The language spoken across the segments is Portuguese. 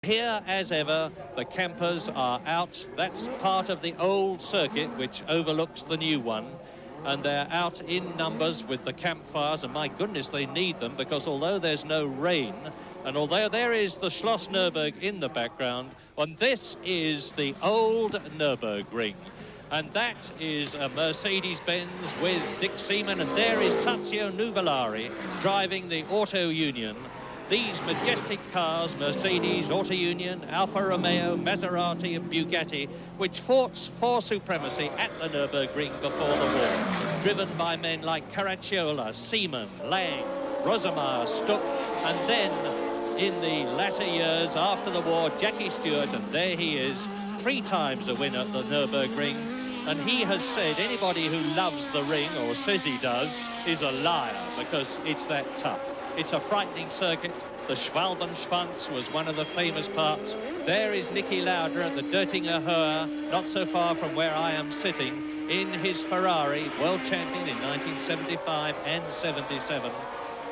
Here, as ever, the campers are out. That's part of the old circuit which overlooks the new one. And they're out in numbers with the campfires, and my goodness, they need them, because although there's no rain, and although there is the Schloss Nürburg in the background, and this is the old Nürburgring. And that is a Mercedes-Benz with Dick Seaman, and there is Tazio Nuvolari driving the Auto Union. These majestic cars, Mercedes, Auto Union, Alfa Romeo, Maserati and Bugatti, which fought for supremacy at the Nürburgring before the war, driven by men like Caracciola, Seaman, Lang, Rosemeyer, Stuck, and then in the latter years after the war, Jackie Stewart, and there he is, 3 times a winner at the Nürburgring. And he has said anybody who loves the ring, or says he does, is a liar, because it's that tough. It's a frightening circuit. The Schwalbenschwanz was one of the famous parts. There is Niki Lauda at the Döttinger Höhe, not so far from where I am sitting, in his Ferrari, world champion in 1975 and 77.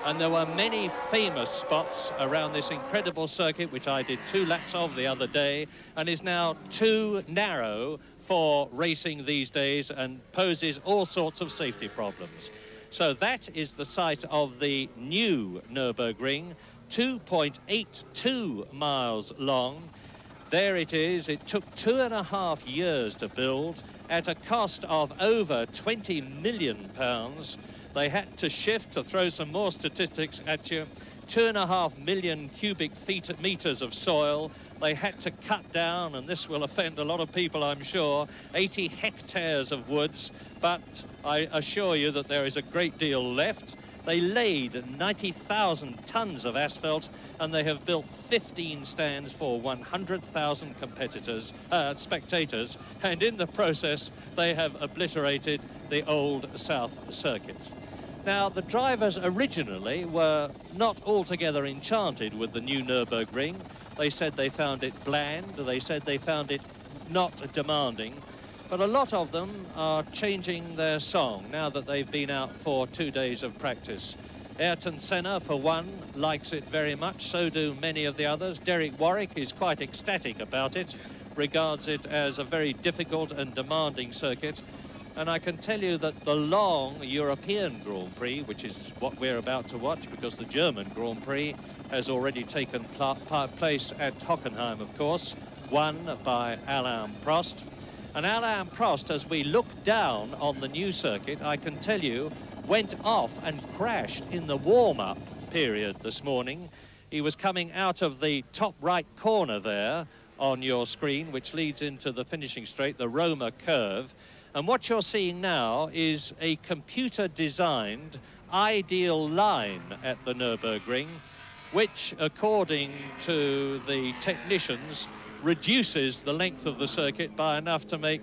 And there were many famous spots around this incredible circuit, which I did 2 laps of the other day, and is now too narrow for racing these days and poses all sorts of safety problems. So that is the site of the new Nürburgring, 2.82 miles long. There it is. It took 2.5 years to build at a cost of over £20 million. They had to shift, to throw some more statistics at you, 2.5 million cubic meters of soil. They had to cut down, and this will offend a lot of people, I'm sure, 80 hectares of woods, but I assure you that there is a great deal left. They laid 90,000 tons of asphalt, and they have built 15 stands for 100,000 spectators, and in the process, they have obliterated the old South Circuit. Now, the drivers originally were not altogether enchanted with the new Nürburgring. They said they found it bland, they said they found it not demanding, but a lot of them are changing their song now that they've been out for 2 days of practice. Ayrton Senna, for one, likes it very much, so do many of the others. Derek Warwick is quite ecstatic about it, regards it as a very difficult and demanding circuit. And I can tell you that the long European Grand Prix, which is what we're about to watch, because the German Grand Prix has already taken place at Hockenheim, of course, won by Alain Prost. And Alain Prost, as we look down on the new circuit, I can tell you, went off and crashed in the warm-up period this morning. He was coming out of the top right corner there on your screen, which leads into the finishing straight, the Roma curve. And what you're seeing now is a computer-designed ideal line at the Nürburgring, which, according to the technicians, reduces the length of the circuit by enough to make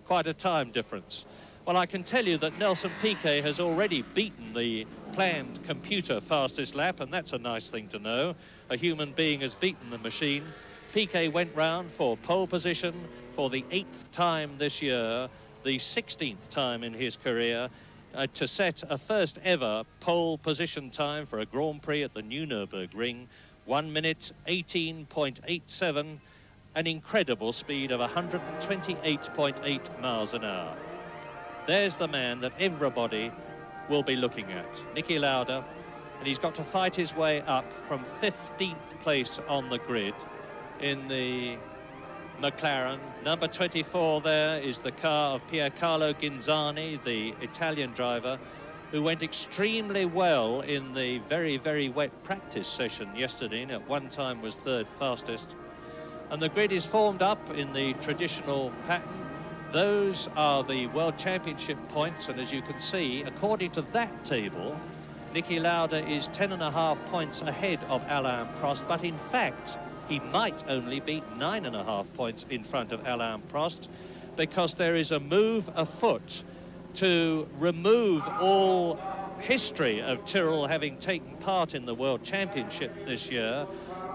quite a time difference. Well, I can tell you that Nelson Piquet has already beaten the planned computer fastest lap, and that's a nice thing to know. A human being has beaten the machine. Piquet went round for pole position for the 8th time this year, the 16th time in his career, to set a first ever pole position time for a Grand Prix at the new Nürburgring, 1 minute 18.87, an incredible speed of 128.8 miles an hour. There's the man that everybody will be looking at, Niki Lauda, and he's got to fight his way up from 15th place on the grid in the McLaren. Number 24 there is the car of Piercarlo Ghinzani, the Italian driver, who went extremely well in the very, very wet practice session yesterday, and at one time was 3rd fastest. And the grid is formed up in the traditional pattern. Those are the World Championship points, and as you can see, according to that table, Niki Lauda is 10.5 points ahead of Alain Prost, but in fact, he might only be 9.5 points in front of Alain Prost, because there is a move afoot to remove all history of Tyrrell having taken part in the World Championship this year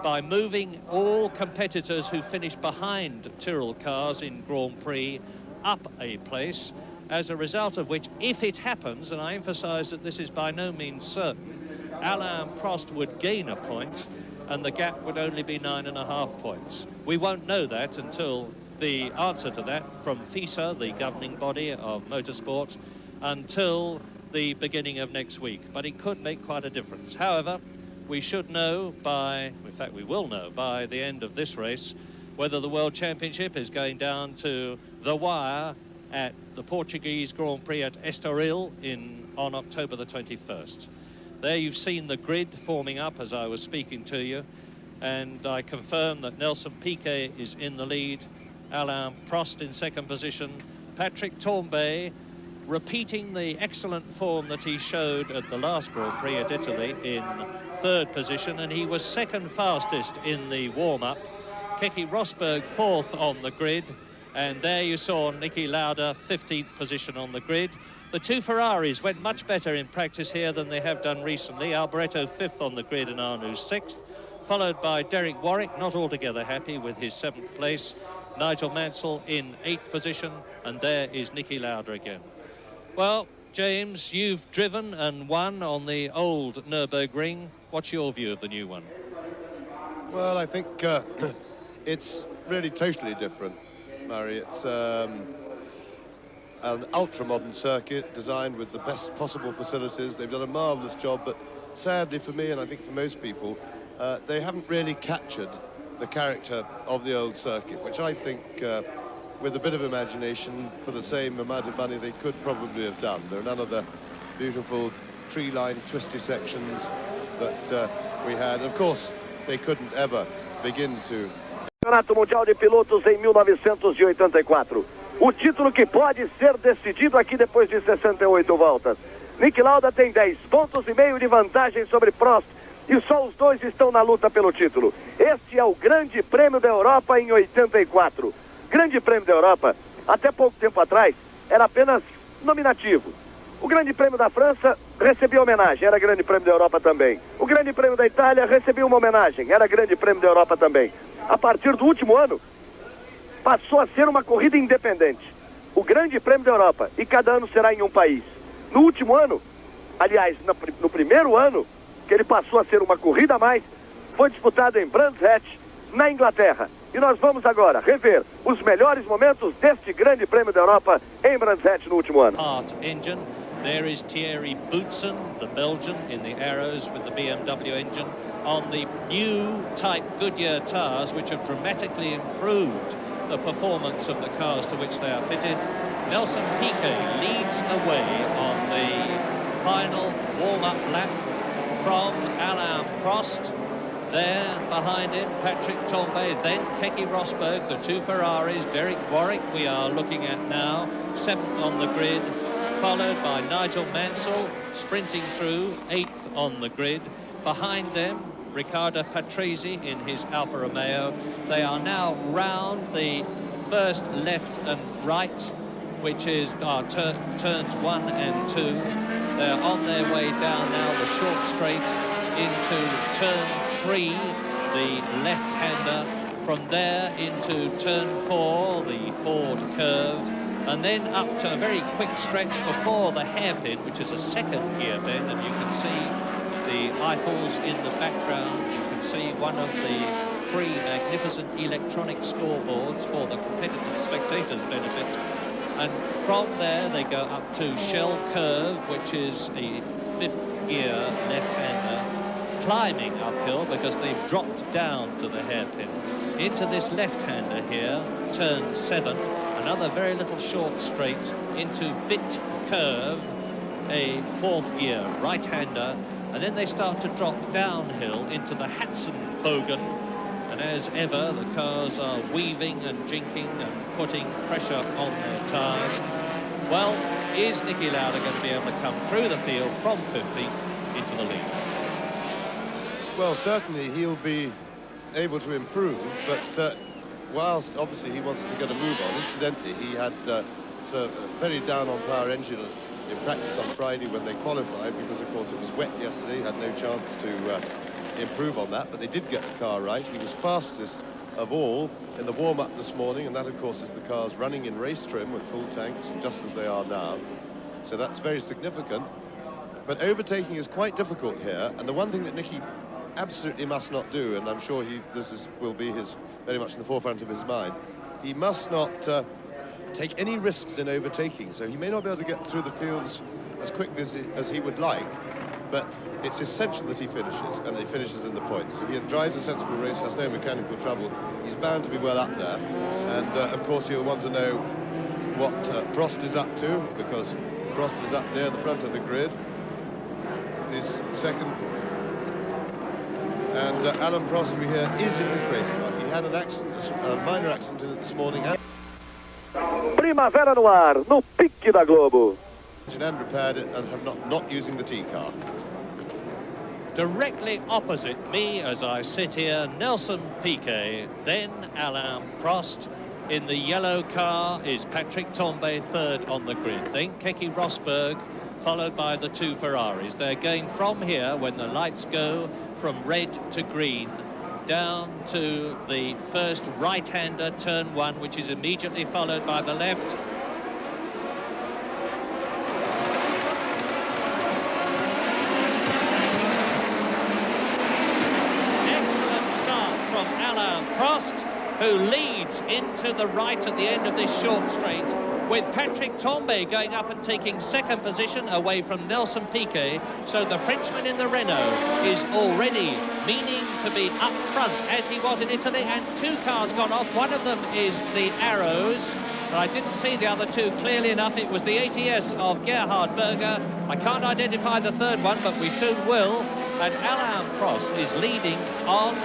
by moving all competitors who finished behind Tyrrell cars in Grand Prix up a place, as a result of which, if it happens, and I emphasize that this is by no means certain, Alain Prost would gain a point, and the gap would only be 9.5 points. We won't know that until the answer to that from FISA, the governing body of motorsport, until the beginning of next week. But it could make quite a difference. However, we should know by, in fact we will know by the end of this race, whether the World Championship is going down to the wire at the Portuguese Grand Prix at Estoril on October the 21st. There you've seen the grid forming up as I was speaking to you, and I confirm that Nelson Piquet is in the lead, Alain Prost in second position, Patrick Tambay repeating the excellent form that he showed at the last Grand Prix at Italy in third position, and he was second fastest in the warm-up. Keke Rosberg fourth on the grid, and there you saw Niki Lauda 15th position on the grid. The two Ferraris went much better in practice here than they have done recently. Alboreto fifth on the grid and Arnoux sixth, followed by Derek Warwick, not altogether happy with his seventh place. Nigel Mansell in eighth position, and there is Niki Lauda again. Well, James, you've driven and won on the old Nürburgring. What's your view of the new one? Well, I think it's really totally different, Murray. It's an ultra-modern circuit designed with the best possible facilities. They've done a marvellous job, but sadly for me, and I think for most people, they haven't really captured the character of the old circuit, which I think, with a bit of imagination, for the same amount of money, they could probably have done. There are none of the beautiful tree-lined, twisty sections that we had. Of course, they couldn't ever begin to... Campeonato Mundial de Pilotos em 1984. O título que pode ser decidido aqui depois de 68 voltas. Niki Lauda tem 10,5 pontos de vantagem sobre Prost, e só os dois estão na luta pelo título. Este é o Grande Prêmio da Europa em 84. Grande Prêmio da Europa, até pouco tempo atrás, era apenas nominativo. O Grande Prêmio da França recebia homenagem, era Grande Prêmio da Europa também. O Grande Prêmio da Itália recebia uma homenagem, era Grande Prêmio da Europa também. A partir do último ano, passou a ser uma corrida independente. O Grande Prêmio da Europa, e cada ano será em um país. No último ano, aliás, no primeiro ano, que ele passou a ser uma corrida a mais, foi disputado em Brands Hatch, na Inglaterra. E nós vamos agora rever os melhores momentos deste Grande Prêmio da Europa em Brands Hatch no último ano. Engine. There is Thierry Boutsen, the Belgian, in the Arrows with the BMW engine on the new type Goodyear tyres, which have dramatically improved the performance of the cars to which they are fitted. Nelson Piquet leads away on the final warm-up lap from Alain Prost. There behind him, Patrick Tambay, then Keke Rosberg, the two Ferraris, Derek Warwick we are looking at now, seventh on the grid, followed by Nigel Mansell, sprinting through, eighth on the grid. Behind them, Riccardo Patrese in his Alfa Romeo. They are now round the first left and right, which is turns 1 and 2. They're on their way down now the short straight into turn 3, the left-hander. From there into turn 4, the Ford curve, and then up to a very quick stretch before the hairpin, which is a second hairpin, and you can see the Eiffels in the background. You can see one of the 3 magnificent electronic scoreboards for the competitive spectators' benefit. And from there they go up to Shell Curve, which is a 5th gear left-hander, climbing uphill because they've dropped down to the hairpin. Into this left-hander here, turn 7, another very little short straight into Bit Curve, a 4th gear right-hander, and then they start to drop downhill into the Hatzenbogen, and as ever the cars are weaving and jinking and putting pressure on their tyres. Well, is Niki Lauda going to be able to come through the field from 15th into the lead? Well, certainly he'll be able to improve, but whilst obviously he wants to get a move on, incidentally he had a very down on power engine in practice on Friday when they qualified, because of course it was wet yesterday, had no chance to improve on that, but they did get the car right. He was fastest of all in the warm-up this morning, and that of course is the cars running in race trim with full tanks, just as they are now, so that's very significant. But overtaking is quite difficult here, and the one thing that Niki absolutely must not do, and I'm sure will be very much in the forefront of his mind, he must not take any risks in overtaking. So he may not be able to get through the fields as quickly as he would like, but it's essential that he finishes, and he finishes in the points. If he drives a sensible race, has no mechanical trouble, he's bound to be well up there. And of course he'll want to know what Prost is up to, because Prost is up near the front of the grid. His second, and Alain Prost, we hear, is in his race car. He had an accident, a minor accident in it this morning. Primavera no ar, no pique da Globo. And repaired it, and have not using the T-car. Directly opposite me as I sit here, Nelson Piquet, then Alain Prost. In the yellow car is Patrick Tambay, third on the grid. Then Keke Rosberg, followed by the two Ferraris. They're going from here, when the lights go, from red to green, down to the first right-hander, turn one, which is immediately followed by the left. Prost, who leads into the right at the end of this short straight, with Patrick Tambay going up and taking second position away from Nelson Piquet. So the Frenchman in the Renault is already meaning to be up front, as he was in Italy, and two cars gone off. One of them is the Arrows, but I didn't see the other two clearly enough. It was the ATS of Gerhard Berger. I can't identify the third one, but we soon will. And Alain Prost is leading on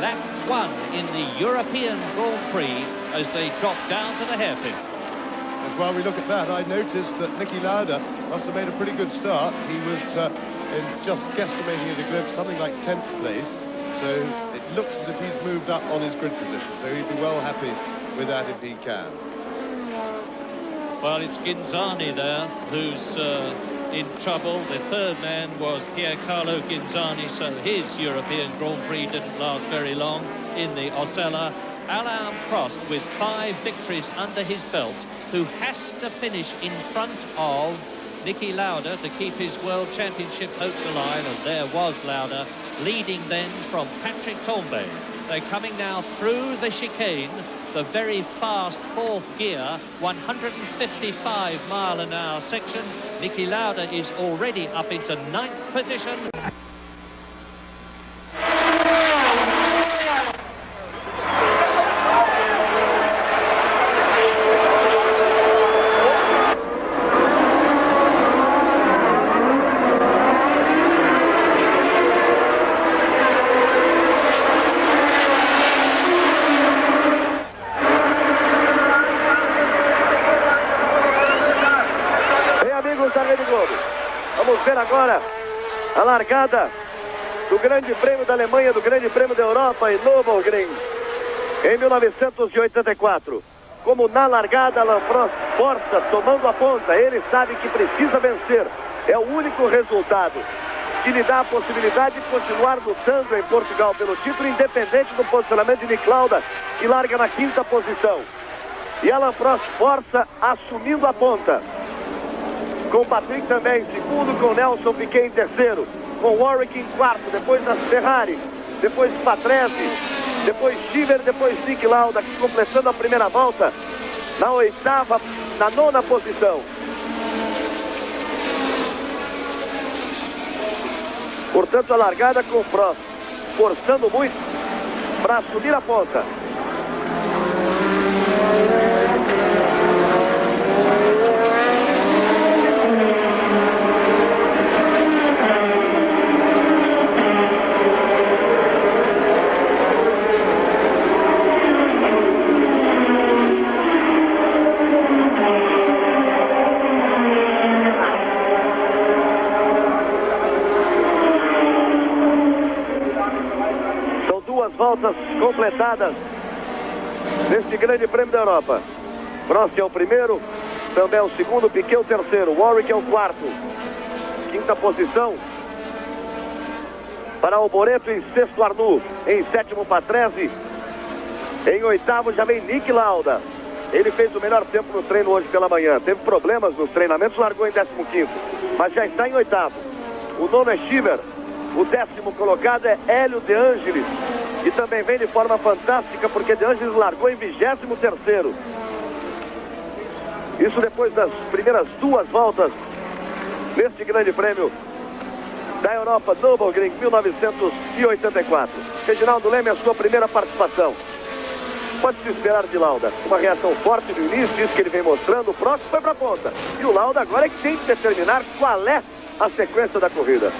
lap 1 in the European Grand Prix as they drop down to the hairpin. As while we look at that, I noticed that Niki Lauda must have made a pretty good start. He was in just guesstimating at the grid, something like 10th place. So it looks as if he's moved up on his grid position. So he'd be well happy with that if he can. Well, it's Ghinzani there who's in trouble. The third man was Piercarlo Ghinzani, so his European Grand Prix didn't last very long in the Osella. Alain Prost with 5 victories under his belt, who has to finish in front of Niki Lauda to keep his World Championship hopes alive, and there was Lauda, leading then from Patrick Tambay. They're coming now through the chicane, the very fast fourth gear, 155-mile-an-hour section. Niki Lauda is already up into 9th position. Vamos ver agora a largada do Grande Prêmio da Alemanha, do Grande Prêmio da Europa em Nürburgring, em 1984. Como na largada, Alain Prost força, tomando a ponta. Ele sabe que precisa vencer. É o único resultado que lhe dá a possibilidade de continuar lutando em Portugal pelo título, independente do posicionamento de Niki Lauda, que larga na 5ª posição. E Alain Prost força, assumindo a ponta. Com Patrick também em segundo, com Nelson Piquet em terceiro, com Warwick em quarto, depois das Ferrari, depois Patrese, depois Schieber, depois Niki Lauda, completando a primeira volta na 9ª posição. Portanto, a largada com o Prost, forçando muito para assumir a ponta. Voltas completadas neste Grande Prêmio da Europa. Prost é o primeiro, também é o segundo, Piquet o terceiro, Warwick é o quarto. 5ª posição para Alboreto, em sexto Arnoux, em sétimo Patrese, em 8º já vem Niki Lauda. Ele fez o melhor tempo no treino hoje pela manhã, teve problemas nos treinamentos, largou em 15º, mas já está em 8º. O nono é Schieber, O 10º colocado é Hélio De Angelis, que também vem de forma fantástica, porque De Angelis largou em 23º. Isso depois das primeiras 2 voltas neste grande prêmio da Europa Nürburgring 1984. Reginaldo Leme, a sua primeira participação. Pode-se esperar de Lauda uma reação forte no início, isso que ele vem mostrando. O próximo foi para a ponta. E o Lauda agora é que tem que determinar qual é a sequência da corrida.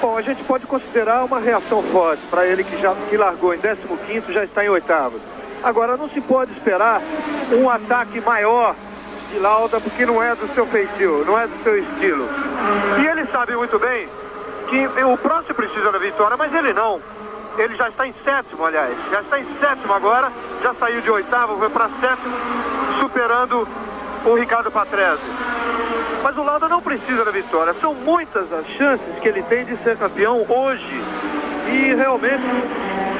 Bom, a gente pode considerar uma reação forte para ele que largou em 15º, já está em 8º. Agora, não se pode esperar um ataque maior de Lauda, porque não é do seu feitio, não é do seu estilo. E ele sabe muito bem que o Prost precisa da vitória, mas ele não. Ele já está em 7º, aliás. Já está em 7º agora, já saiu de 8º, foi para 7º, superando o Ricardo Patrese. Mas o Lauda não precisa da vitória. São muitas as chances que ele tem de ser campeão hoje. E realmente,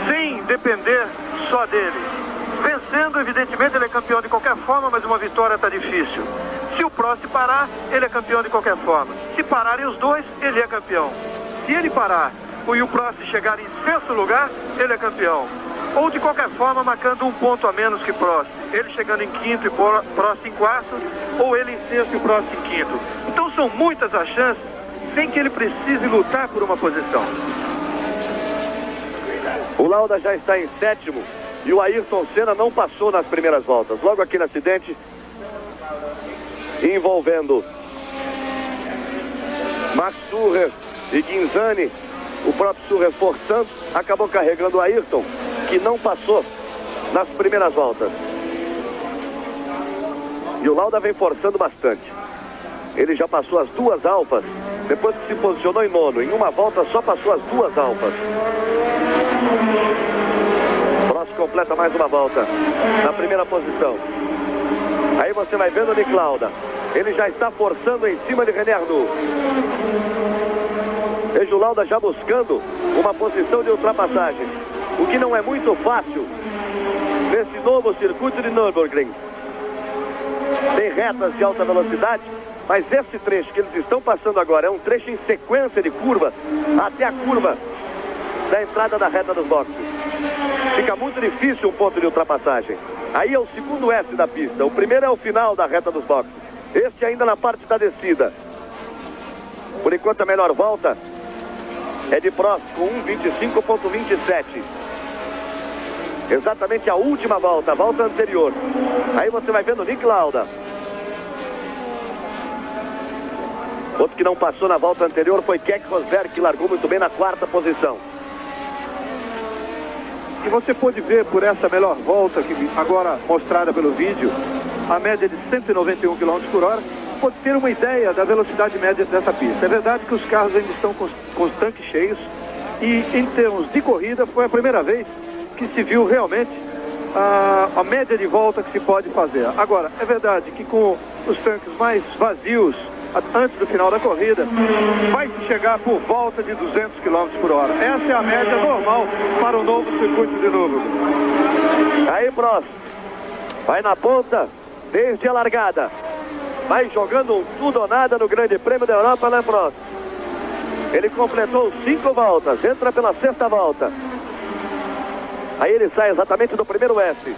sem depender só dele. Vencendo, evidentemente, ele é campeão de qualquer forma, mas uma vitória está difícil. Se o Prost parar, ele é campeão de qualquer forma. Se pararem os dois, ele é campeão. Se ele parar e o Prost chegar em 6º lugar, ele é campeão. Ou de qualquer forma, marcando um ponto a menos que Prost. Ele chegando em 5º e Prost em 4º, ou ele em 6º e Prost em 5º. Então são muitas as chances, sem que ele precise lutar por uma posição. O Lauda já está em 7º e o Ayrton Senna não passou nas primeiras voltas. Logo aqui no acidente, envolvendo Max Surer e Guinzani, o próprio Surer forçando, acabou carregando o Ayrton, que não passou nas primeiras voltas. E o Lauda vem forçando bastante. Ele já passou as 2 Alfas, depois que se posicionou em 9º. Em uma volta só passou as 2 Alfas. Prost completa mais uma volta na primeira posição. Aí você vai vendo o Nick Lauda. Ele já está forçando em cima de René Arnoux. Veja o Lauda já buscando uma posição de ultrapassagem, o que não é muito fácil nesse novo circuito de Nürburgring. Tem retas de alta velocidade, mas esse trecho que eles estão passando agora é um trecho em sequência de curva até a curva da entrada da reta dos boxes. Fica muito difícil um ponto de ultrapassagem. Aí é o segundo S da pista. O primeiro é o final da reta dos boxes. Este ainda na parte da descida. Por enquanto a melhor volta é de Prost com 1:25.27. Exatamente a última volta, a volta anterior. Aí você vai vendo o Nick Lauda. Outro que não passou na volta anterior foi Keck Rosberg, que largou muito bem na 4ª posição. E você pode ver por essa melhor volta, que agora mostrada pelo vídeo, a média de 191 km por hora, pode ter uma ideia da velocidade média dessa pista. É verdade que os carros ainda estão com os tanques cheios e em termos de corrida foi a primeira vez que se viu realmente a média de volta que se pode fazer. Agora, é verdade que com os tanques mais vazios antes do final da corrida, vai se chegar por volta de 200 km por hora. Essa é a média normal para o novo circuito de Nürburgring. Aí, Prost, vai na ponta desde a largada. Vai jogando um tudo ou nada no Grande Prêmio da Europa, né, Prost? Ele completou 5 voltas, entra pela 6ª volta. Aí ele sai exatamente do primeiro S.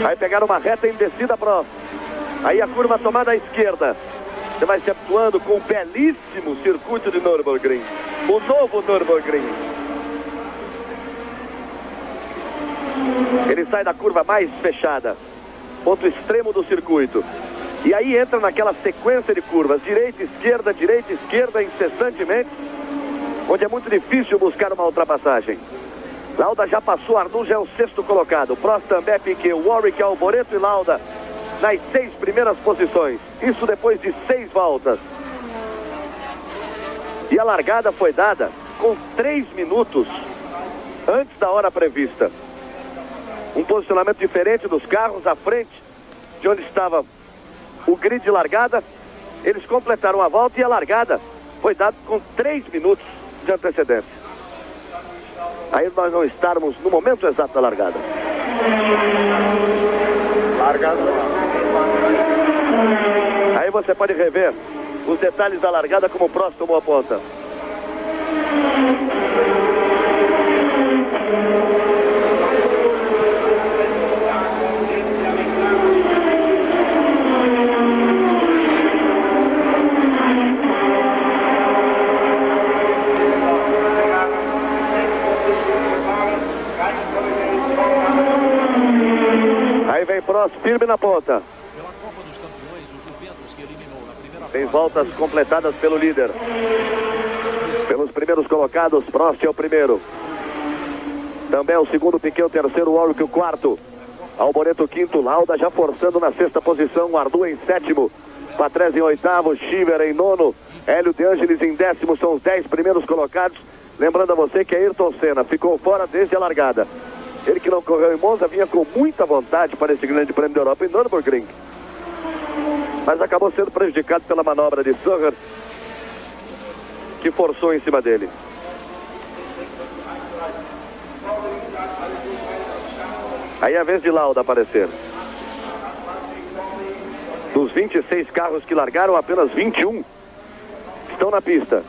Vai pegar uma reta em descida, Prost. Aí a curva tomada à esquerda. Você vai se habituando com o belíssimo circuito de Nürburgring. O novo Nürburgring. Ele sai da curva mais fechada, ponto extremo do circuito. E aí entra naquela sequência de curvas, direita, esquerda, incessantemente, onde é muito difícil buscar uma ultrapassagem. Lauda já passou, Arnoux já é o 6º colocado. Prost também, Piquet, Warwick, Alboreto e Lauda nas 6 primeiras posições. Isso depois de 6 voltas. E a largada foi dada com 3 minutos antes da hora prevista. Um posicionamento diferente dos carros à frente de onde estava o grid de largada. Eles completaram a volta e a largada foi dada com 3 minutos de antecedência. Aí nós não estarmos no momento exato da largada. Aí você pode rever os detalhes da largada como o Prost tomou a ponta. Aí vem Prost firme na ponta. Tem voltas completadas pelo líder. Pelos primeiros colocados, Prost é o primeiro. Também o segundo, Piquet o terceiro, Warwick o quarto. Alboreto o quinto, Lauda já forçando na sexta posição, Ardu em sétimo, Patrese em oitavo, Shiver em nono, Hélio De Angelis em décimo, são os 10 primeiros colocados. Lembrando a você que Ayrton Senna ficou fora desde a largada. Ele que não correu em Monza vinha com muita vontade para esse grande prêmio da Europa em Nürburgring, mas acabou sendo prejudicado pela manobra de Surrer, que forçou em cima dele. Aí é a vez de Lauda aparecer. Dos 26 carros que largaram, apenas 21 estão na pista.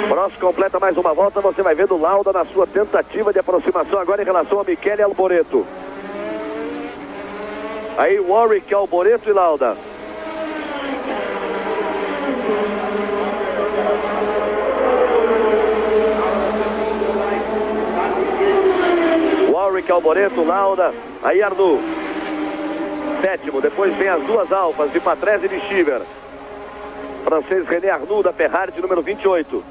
Prost completa mais uma volta, você vai vendo Lauda na sua tentativa de aproximação agora em relação a Michele Alboreto. Aí Warwick, Alboreto e Lauda. Warwick, Alboreto, Lauda. Aí Arnoux, sétimo. Depois vem as duas Alfas de Patrese e de Shiver. Francês René Arnoux da Ferrari de número 28.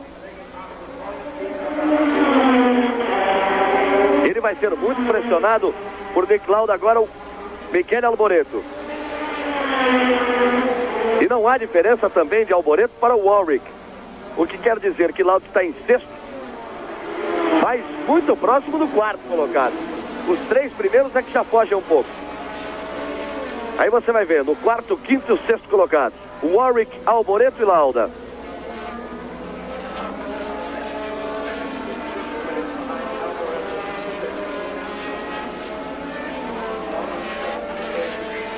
Ele vai ser muito pressionado por Nick Lauda agora, o Michele Alboreto. E não há diferença também de Alboreto para o Warwick. O que quer dizer que Lauda está em sexto, mas muito próximo do quarto colocado. Os 3 primeiros é que já fogem um pouco. Aí você vai ver no quarto, quinto e o sexto colocado. Warwick, Alboreto e Lauda.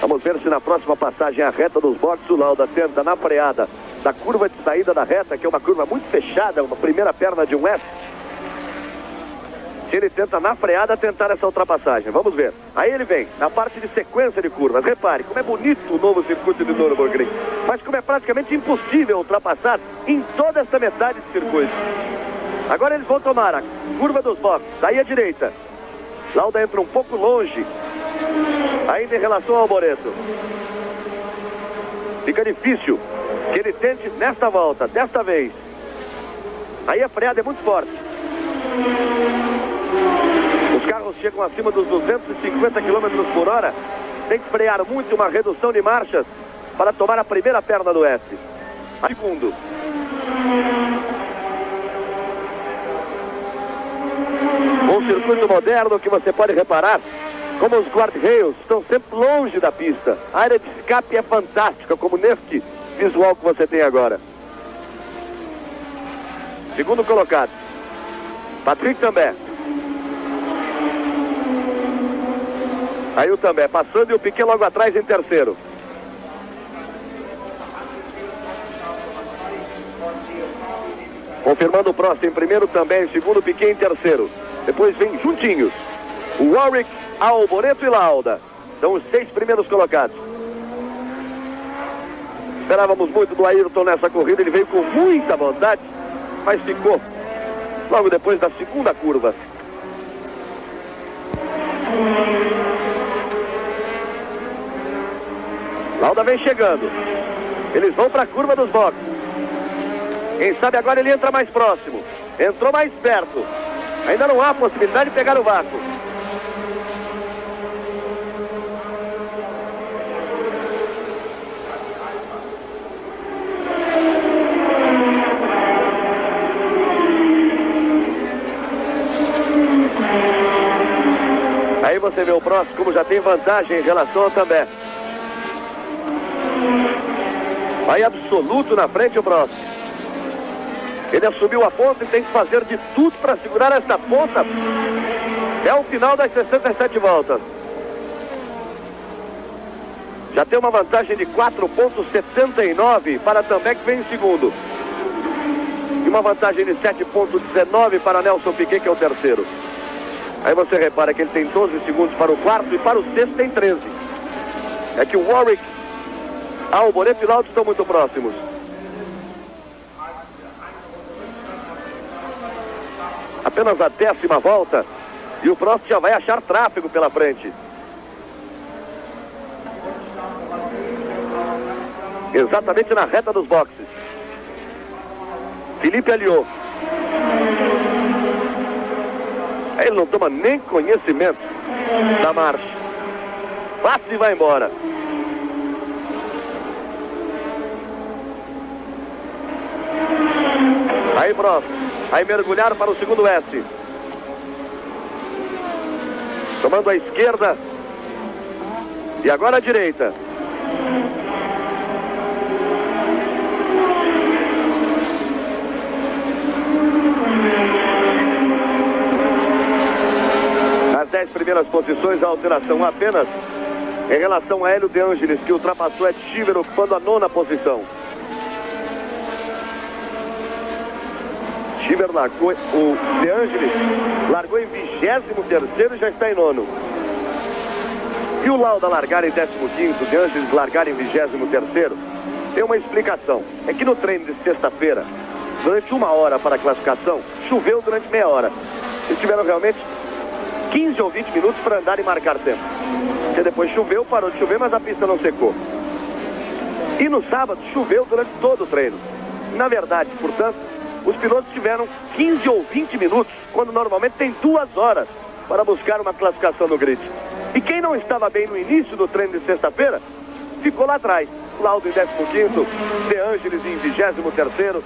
Vamos ver se na próxima passagem a reta dos boxes o Lauda tenta na freada da curva de saída da reta, que é uma curva muito fechada, uma primeira perna de um S. Se ele tenta na freada tentar essa ultrapassagem, vamos ver. Aí ele vem na parte de sequência de curvas. Repare como é bonito o novo circuito de Nürburgring, mas como é praticamente impossível ultrapassar em toda essa metade de circuito. Agora eles vão tomar a curva dos boxes, daí à direita. Lauda entra um pouco longe ainda em relação ao Alboreto. Fica difícil que ele tente nesta volta, desta vez. Aí a freada é muito forte. Os carros chegam acima dos 250 km por hora. Tem que frear muito, uma redução de marchas para tomar a primeira perna do S. Segundo. Um circuito moderno que você pode reparar como os guardrails estão sempre longe da pista. A área de escape é fantástica, como neste visual que você tem agora. Segundo colocado, Patrick Tambay. Aí o Tambay passando e o Piquet logo atrás em terceiro. Confirmando o Prost em primeiro, também em segundo, Piquet em terceiro. Depois vem juntinhos o Warwick, Alboreto e Lauda. São os 6 primeiros colocados. Esperávamos muito do Ayrton nessa corrida. Ele veio com muita vontade, mas ficou logo depois da segunda curva. Lauda vem chegando. Eles vão para a curva dos boxes. Quem sabe agora ele entra mais próximo. Entrou mais perto. Ainda não há possibilidade de pegar o vácuo. Aí você vê o Prost como já tem vantagem em relação ao Tambay. Vai absoluto na frente o Prost. Ele assumiu a ponta e tem que fazer de tudo para segurar essa ponta até o final das 67 voltas. Já tem uma vantagem de 4,79 para Também, que vem em segundo. E uma vantagem de 7,19 para Nelson Piquet, que é o terceiro. Aí você repara que ele tem 12 segundos para o quarto e para o sexto tem 13. É que o Warwick, Alboreto e Lauda estão muito próximos. Apenas a 10ª volta e o Prost já vai achar tráfego pela frente. Exatamente na reta dos boxes. Felipe Alliot. Ele não toma nem conhecimento da marcha. Passa e vai embora. Aí Prost vai mergulhar para o segundo S. Tomando a esquerda. E agora a direita. Nas 10 primeiras posições, a alteração apenas em relação a Hélio De Angelis, que ultrapassou Ed Cheever, ocupando a 9ª posição. Cheever largou, o De Angelis largou em 23º e já está em 9º. E o Lauda largar em 15º, De Angelis largar em 23º, tem uma explicação. É que no treino de sexta-feira, durante 1 hora para a classificação, choveu durante meia hora. Eles tiveram realmente 15 ou 20 minutos para andar e marcar tempo. Porque depois choveu, parou de chover, mas a pista não secou. E no sábado choveu durante todo o treino. Na verdade, portanto, os pilotos tiveram 15 ou 20 minutos, quando normalmente tem 2 horas para buscar uma classificação no grid. E quem não estava bem no início do treino de sexta-feira, ficou lá atrás. Lauda em 15º, De Angelis em 23º.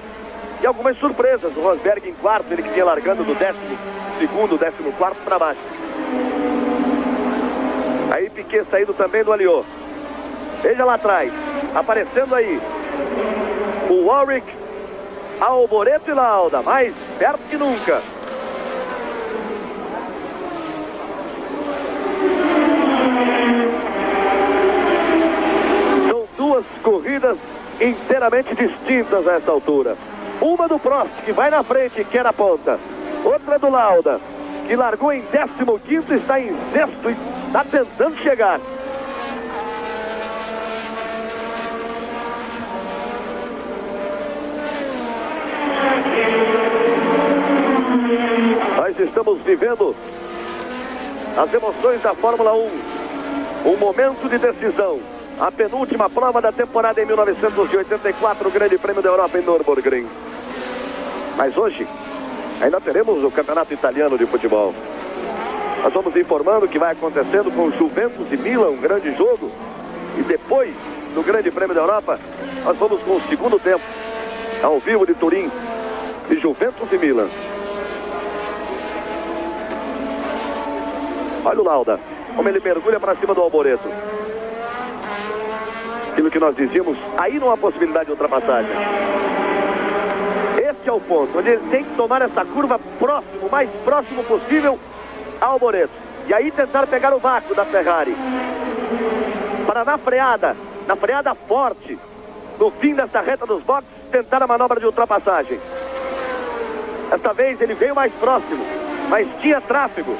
E algumas surpresas. O Rosberg em 4º, ele que vinha largando do 12º, 14º para baixo. Aí Piquet saindo também do Alliot. Veja lá atrás, aparecendo aí o Warwick, Alboreto e Lauda, mais perto que nunca. São 2 corridas inteiramente distintas a essa altura. Uma do Prost, que vai na frente e quer a ponta. Outra do Lauda, que largou em 15º, está em 6º e está tentando chegar. Nós estamos vivendo as emoções da Fórmula 1. Um momento de decisão. A penúltima prova da temporada em 1984, o Grande Prêmio da Europa em Nürburgring. Mas hoje ainda teremos o Campeonato Italiano de Futebol. Nós vamos informando o que vai acontecendo com Juventus e Milan, um grande jogo. E depois do Grande Prêmio da Europa, nós vamos com o segundo tempo, ao vivo de Turim, de Juventus e Milan. Olha o Lauda, como ele mergulha para cima do Alboreto. Aquilo que nós dizíamos, aí não há possibilidade de ultrapassagem. Esse é o ponto, onde ele tem que tomar essa curva próximo, o mais próximo possível ao Alboreto. E aí tentar pegar o vácuo da Ferrari. Para na freada forte, no fim dessa reta dos boxes, tentar a manobra de ultrapassagem. Desta vez ele veio mais próximo, mas tinha tráfego.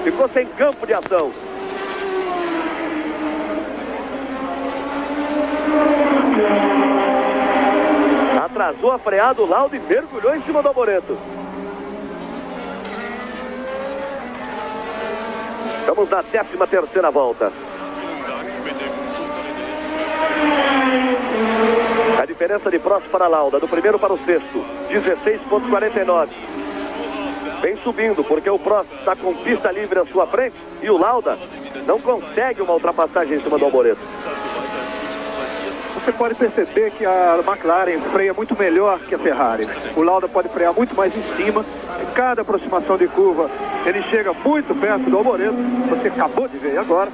Ficou sem campo de ação. Atrasou a freada o Lauda e mergulhou em cima do Alboreto. Estamos na 13ª volta. A diferença de Prost para Lauda, do primeiro para o sexto, 16,49. Vem subindo, porque o Prost está com pista livre à sua frente e o Lauda não consegue uma ultrapassagem em cima do Alboreto. Você pode perceber que a McLaren freia muito melhor que a Ferrari. O Lauda pode frear muito mais em cima. Em cada aproximação de curva, ele chega muito perto do Alboreto. Você acabou de ver agora.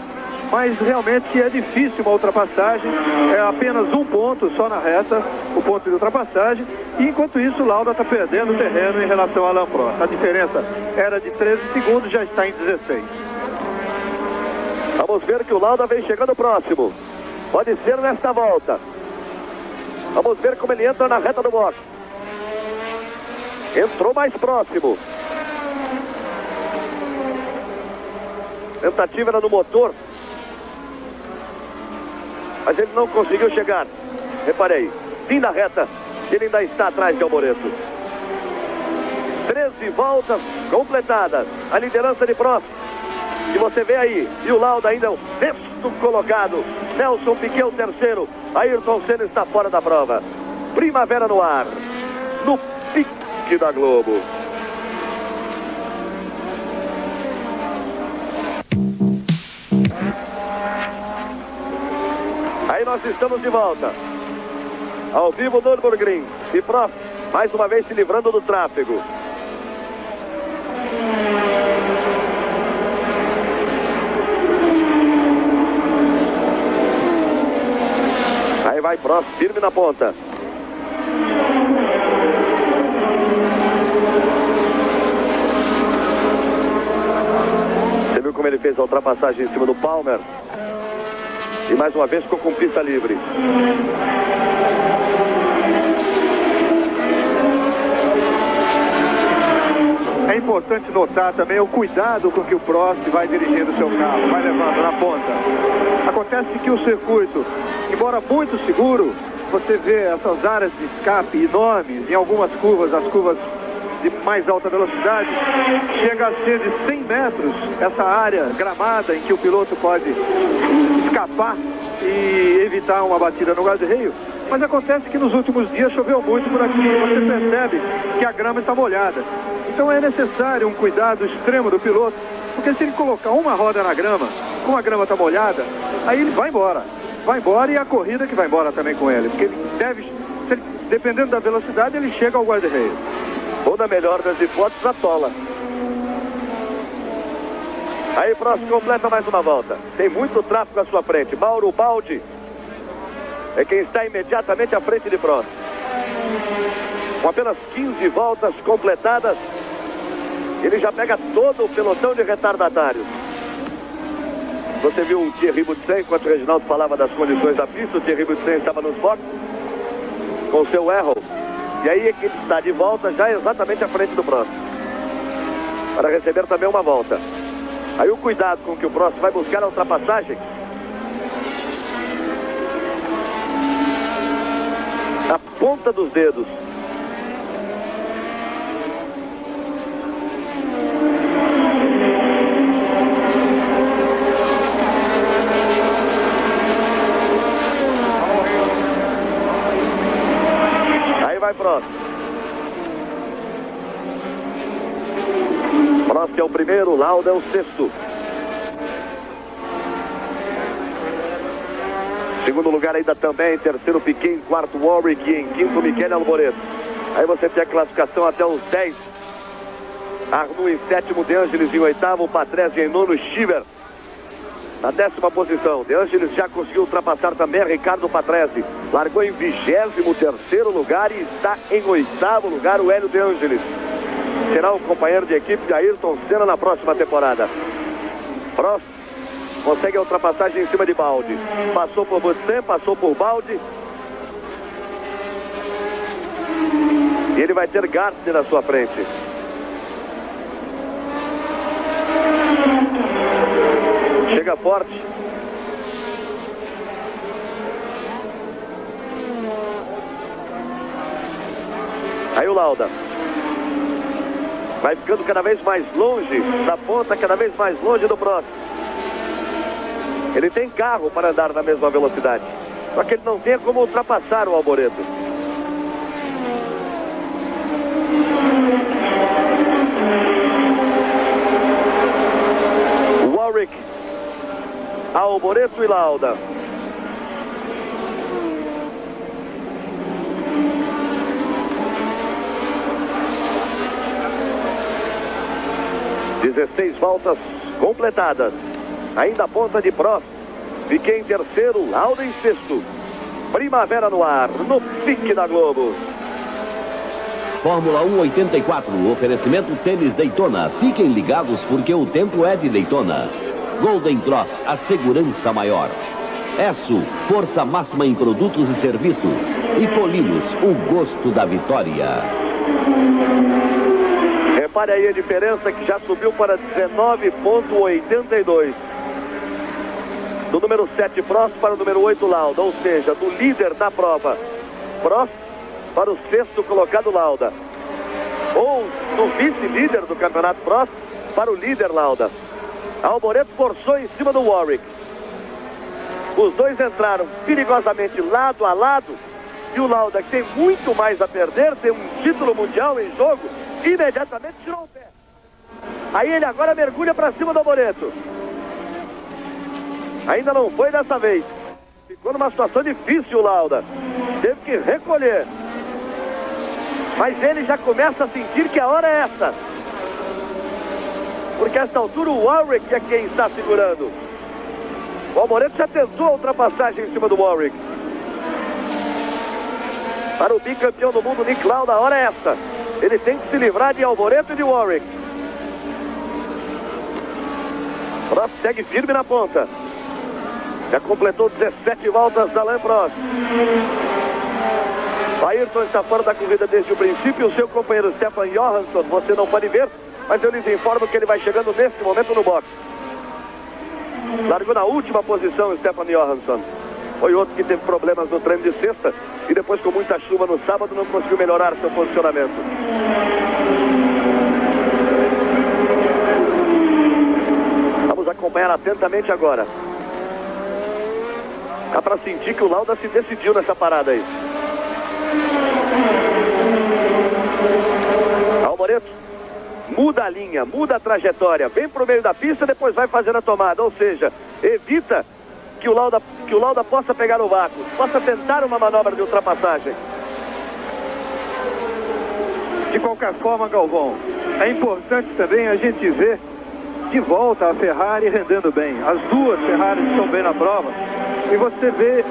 Mas realmente é difícil uma ultrapassagem. É apenas um ponto só na reta, o ponto de ultrapassagem. E enquanto isso, o Lauda está perdendo terreno em relação ao Alain Prost. A diferença era de 13 segundos, já está em 16. Vamos ver que o Lauda vem chegando próximo. Pode ser nesta volta. Vamos ver como ele entra na reta do boxe. Entrou mais próximo. Tentativa era no motor, mas ele não conseguiu chegar. Reparei, fim da reta, ele ainda está atrás de Alboreto. 13 voltas completadas. A liderança de Prost, que você vê aí. E o Lauda ainda é o 6º colocado. Nelson Piquet o 3º. Ayrton Senna está fora da prova. Primavera no ar, no pique da Globo. Aí nós estamos de volta. Ao vivo do Nürburgring. E Prost, mais uma vez se livrando do tráfego. Aí vai Prost, firme na ponta. Você viu como ele fez a ultrapassagem em cima do Palmer? E mais uma vez ficou com pista livre. É importante notar também o cuidado com que o Prost vai dirigindo o seu carro, vai levando na ponta. Acontece que o circuito, embora muito seguro, você vê essas áreas de escape enormes, em algumas curvas, as curvas de mais alta velocidade, chega a ser de 100 metros, essa área gramada em que o piloto pode escapar e evitar uma batida no guarda-reio. Mas acontece que nos últimos dias choveu muito por aqui, você percebe que a grama está molhada. Então é necessário um cuidado extremo do piloto, porque se ele colocar uma roda na grama, como a grama está molhada, aí ele vai embora. Vai embora e a corrida que vai embora também com ele, porque ele deve, dependendo da velocidade, ele chega ao guarda-reio. Ou na melhor das hipóteses, atola. Aí Prost completa mais uma volta. Tem muito tráfego à sua frente. Mauro Baldi é quem está imediatamente à frente de Prost. Com apenas 15 voltas completadas, ele já pega todo o pelotão de retardatários. Você viu o Thierry Boutsen, enquanto o Reginaldo falava das condições da pista, o Thierry Boutsen estava nos boxes com o seu Errol. E aí ele está de volta já exatamente à frente do Prost, para receber também uma volta. Aí o cuidado com que o Prost vai buscar a ultrapassagem. A ponta dos dedos. Aí vai Prost. Prost é o primeiro, Lauda é o 6º. Segundo lugar ainda também, terceiro Piquet, em quarto Warwick e em quinto Michele Alboreto. Aí você tem a classificação até os 10. Arnoux em sétimo, De Angelis em oitavo, Patrese em nono, Schieber na 10ª posição. De Angelis já conseguiu ultrapassar também Ricardo Patrese. Largou em 23º lugar e está em 8º lugar o Hélio De Angelis. Será o companheiro de equipe de Ayrton Senna na próxima temporada. Prost consegue a ultrapassagem em cima de Baldi. Passou por Boutsen, passou por Baldi. E ele vai ter Gartner na sua frente. Chega forte. Aí o Lauda vai ficando cada vez mais longe da ponta, cada vez mais longe do Prost. Ele tem carro para andar na mesma velocidade, só que ele não tem como ultrapassar o Alboreto. Warwick, Alboreto e Lauda. Dezesseis voltas completadas. Ainda a ponta de Prost. Fiquei em terceiro, Lauda em sexto. Primavera no ar, no pique da Globo. Fórmula 1 84, oferecimento Tênis Daytona. Fiquem ligados porque o tempo é de Daytona. Golden Cross, a segurança maior. Esso, força máxima em produtos e serviços. E Polinos, o gosto da vitória. Repare aí a diferença que já subiu para 19,82. Do número 7 Prost para o número 8 Lauda, ou seja, do líder da prova Prost para o 6º colocado Lauda, ou do vice-líder do campeonato Prost para o líder Lauda. Alboreto forçou em cima do Warwick. Os dois entraram perigosamente lado a lado, e o Lauda, que tem muito mais a perder, tem um título mundial em jogo, imediatamente tirou o pé. Aí ele agora mergulha para cima do Alboreto. Ainda não foi dessa vez. Ficou numa situação difícil o Lauda. Teve que recolher. Mas ele já começa a sentir que a hora é essa. Porque a esta altura o Warwick é quem está segurando. O Alboreto já tentou a ultrapassagem em cima do Warwick. Para o bicampeão do mundo, Nick Lauda, a hora é essa. Ele tem que se livrar de Alboreto e de Warwick. Prost segue firme na ponta. Já completou 17 voltas da Alain Prost. Ayrton está fora da corrida desde o princípio. O seu companheiro Stefan Johansson, você não pode ver, mas eu lhes informo que ele vai chegando nesse momento no box. Largou na última posição o Stefan Johansson. Foi outro que teve problemas no treino de sexta e depois, com muita chuva no sábado, não conseguiu melhorar seu posicionamento. Vamos acompanhar atentamente agora. Dá para sentir que o Lauda se decidiu nessa parada aí. Alboreto muda a linha, muda a trajetória, vem para o meio da pista, depois vai fazendo a tomada, ou seja, evita que o Lauda possa pegar o vácuo, possa tentar uma manobra de ultrapassagem. De qualquer forma, Galvão, é importante também a gente ver de volta a Ferrari rendendo bem. As duas Ferraris estão bem na prova. E você vê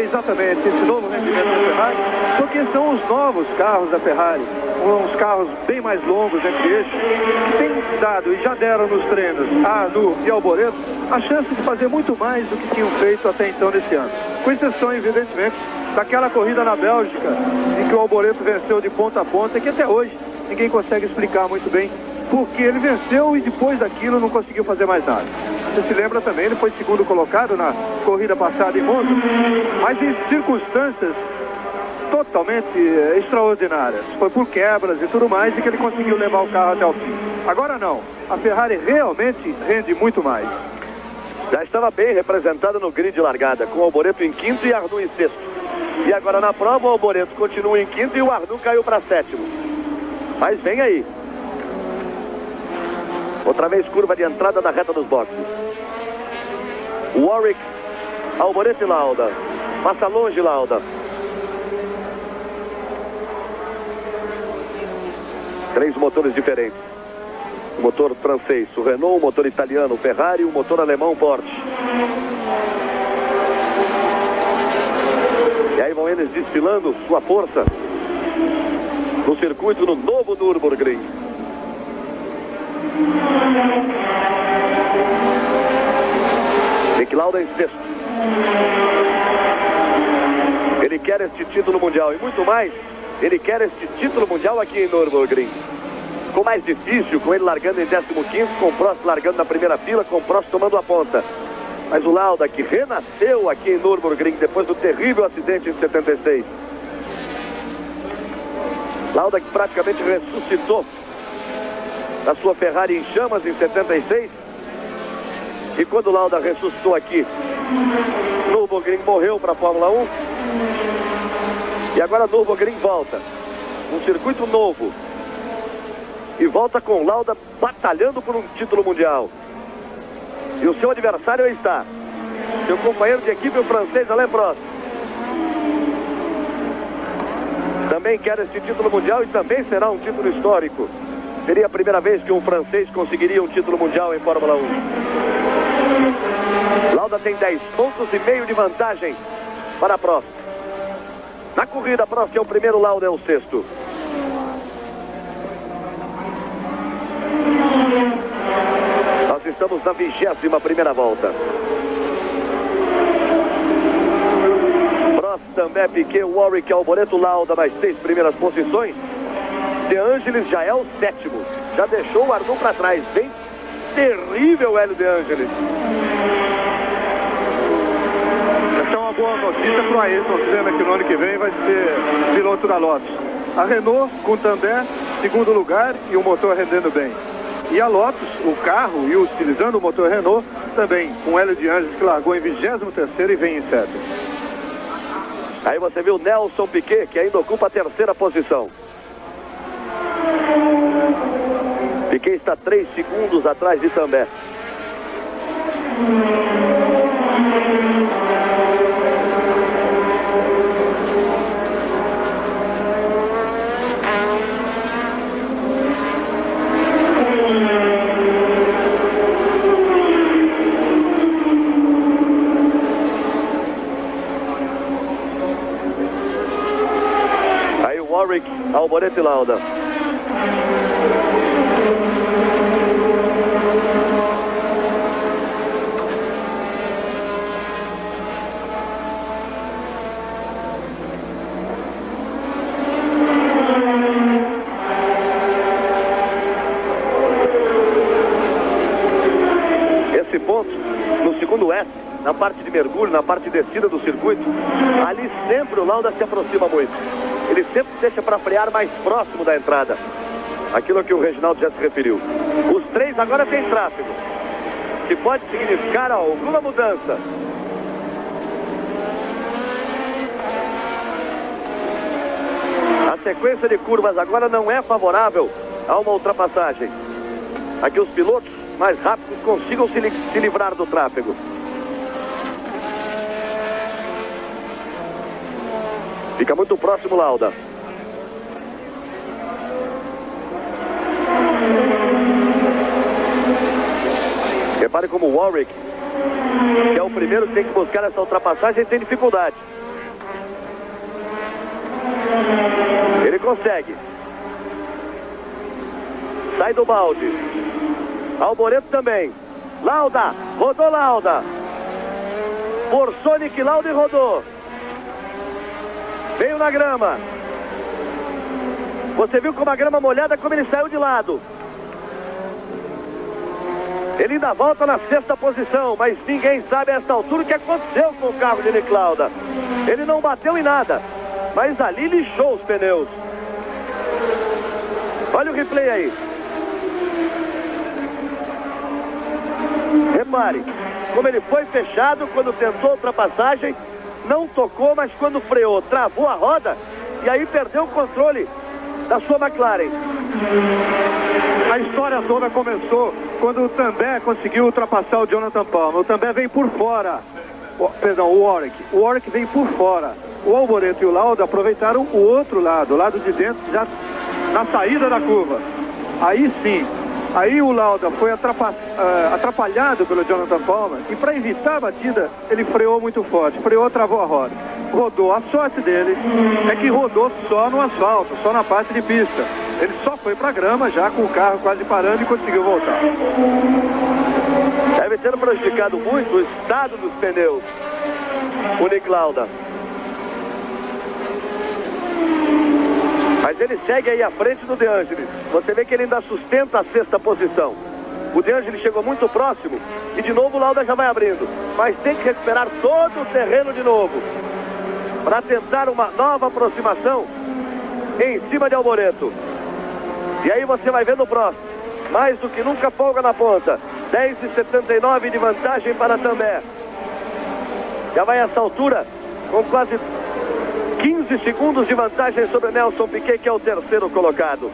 exatamente esse novo rendimento da Ferrari, porque são os novos carros da Ferrari, uns carros bem mais longos entre eles, que têm dado e já deram nos treinos a Anu e Alboreto a chance de fazer muito mais do que tinham feito até então nesse ano. Com exceção, evidentemente, daquela corrida na Bélgica, em que o Alboreto venceu de ponta a ponta, e que até hoje ninguém consegue explicar muito bem porque ele venceu e depois daquilo não conseguiu fazer mais nada. Você se lembra também, ele foi segundo colocado na corrida passada em Monza, mas em circunstâncias totalmente extraordinárias. Foi por quebras e tudo mais e que ele conseguiu levar o carro até o fim. Agora não, a Ferrari realmente rende muito mais. Já estava bem representada no grid de largada, com o Alboreto em quinto e Arnoux em sexto. E agora na prova o Alboreto continua em quinto e o Arnoux caiu para sétimo. Mas vem aí. Outra vez curva de entrada na reta dos boxes. Warwick, Alboreto e Lauda. Passa longe Lauda. Três motores diferentes. O motor francês, o Renault, o motor italiano, o Ferrari, o motor alemão, Porsche. E aí vão eles desfilando sua força no circuito no novo Nürburgring. Nick Lauda em sexto. Ele quer este título mundial e muito mais, ele quer este título mundial aqui em Nürburgring. Ficou mais difícil com ele largando em 15º, com o Prost largando na primeira fila, com o Prost tomando a ponta. Mas o Lauda, que renasceu aqui em Nürburgring depois do terrível acidente em 76. Lauda que praticamente ressuscitou da sua Ferrari em chamas em 76. E quando o Lauda ressuscitou aqui, Nürburgring morreu para a Fórmula 1. E agora Nürburgring volta. Um circuito novo. E volta com o Lauda batalhando por um título mundial. E o seu adversário aí está. Seu companheiro de equipe, o francês Alain Prost. Também quer esse título mundial e também será um título histórico. Seria a primeira vez que um francês conseguiria um título mundial em Fórmula 1. Lauda tem 10,5 pontos de vantagem para Prost. Na corrida, Prost é o primeiro, Lauda é o sexto. Nós estamos na 21ª volta. Também Piquet, Warwick, Alboreto, Lauda nas 6 primeiras posições. De Angelis já é o 7º. Já deixou o Arnoux para trás. Bem terrível, Hélio De Angelis. Essa é uma boa notícia para o Ayrton Senna, que no ano que vem vai ser piloto da Lotus. A Renault com Também, segundo lugar, e o motor rendendo bem. E a Lotus, o carro, e utilizando o motor Renault, também com Hélio De Angelis, que largou em 23º e vem em 7º. Aí você viu Nelson Piquet, que ainda ocupa a 3ª posição. Piquet está 3 segundos atrás de Também. Aí o Warwick, Alboreto e Lauda. Esse ponto, no segundo S, na parte de mergulho, na parte de descida do circuito, ali sempre o Lauda se aproxima muito. Ele sempre deixa para frear mais próximo da entrada. Aquilo que o Reginaldo já se referiu. Os 3 agora têm tráfego, que pode significar alguma mudança. A sequência de curvas agora não é favorável a uma ultrapassagem. Aqui os pilotos mais rápidos consigam se livrar do tráfego. Fica muito próximo Lauda. Repare como o Warwick, que é o primeiro que tem que buscar essa ultrapassagem, tem dificuldade. Ele consegue. Sai do balde. Alboreto também. Lauda, rodou Lauda. Forçou Nick Lauda e rodou. Veio na grama. Você viu como a grama molhada, como ele saiu de lado. Ele ainda volta na 6ª posição, mas ninguém sabe a esta altura o que aconteceu com o carro de Nick Lauda. Ele não bateu em nada, mas ali lixou os pneus. Olha o replay aí. Repare como ele foi fechado quando tentou a ultrapassagem, não tocou, mas quando freou, travou a roda e aí perdeu o controle da sua McLaren. A história toda começou quando o Também conseguiu ultrapassar o Jonathan Palmer. O Também vem por fora. O Warwick. O Warwick vem por fora. O Alboreto e o Lauda aproveitaram o outro lado, o lado de dentro, já na saída da curva. Aí sim. Aí o Lauda foi atrapalhado pelo Jonathan Palmer e para evitar a batida, ele freou muito forte. Freou, travou a roda. Rodou. A sorte dele é que rodou só no asfalto, só na parte de pista. Ele só foi para a grama já com o carro quase parando e conseguiu voltar. Deve ter prejudicado muito o estado dos pneus, o Nick Lauda. Mas ele segue aí à frente do De Angelis. Você vê que ele ainda sustenta a 6ª posição. O De Angelis chegou muito próximo e de novo o Lauda já vai abrindo. Mas tem que recuperar todo o terreno de novo para tentar uma nova aproximação em cima de Alboreto. E aí você vai ver no próximo. Mais do que nunca folga na ponta. 10,79 de vantagem para Também. Já vai a essa altura com quase 15 segundos de vantagem sobre Nelson Piquet, que é o 3º colocado.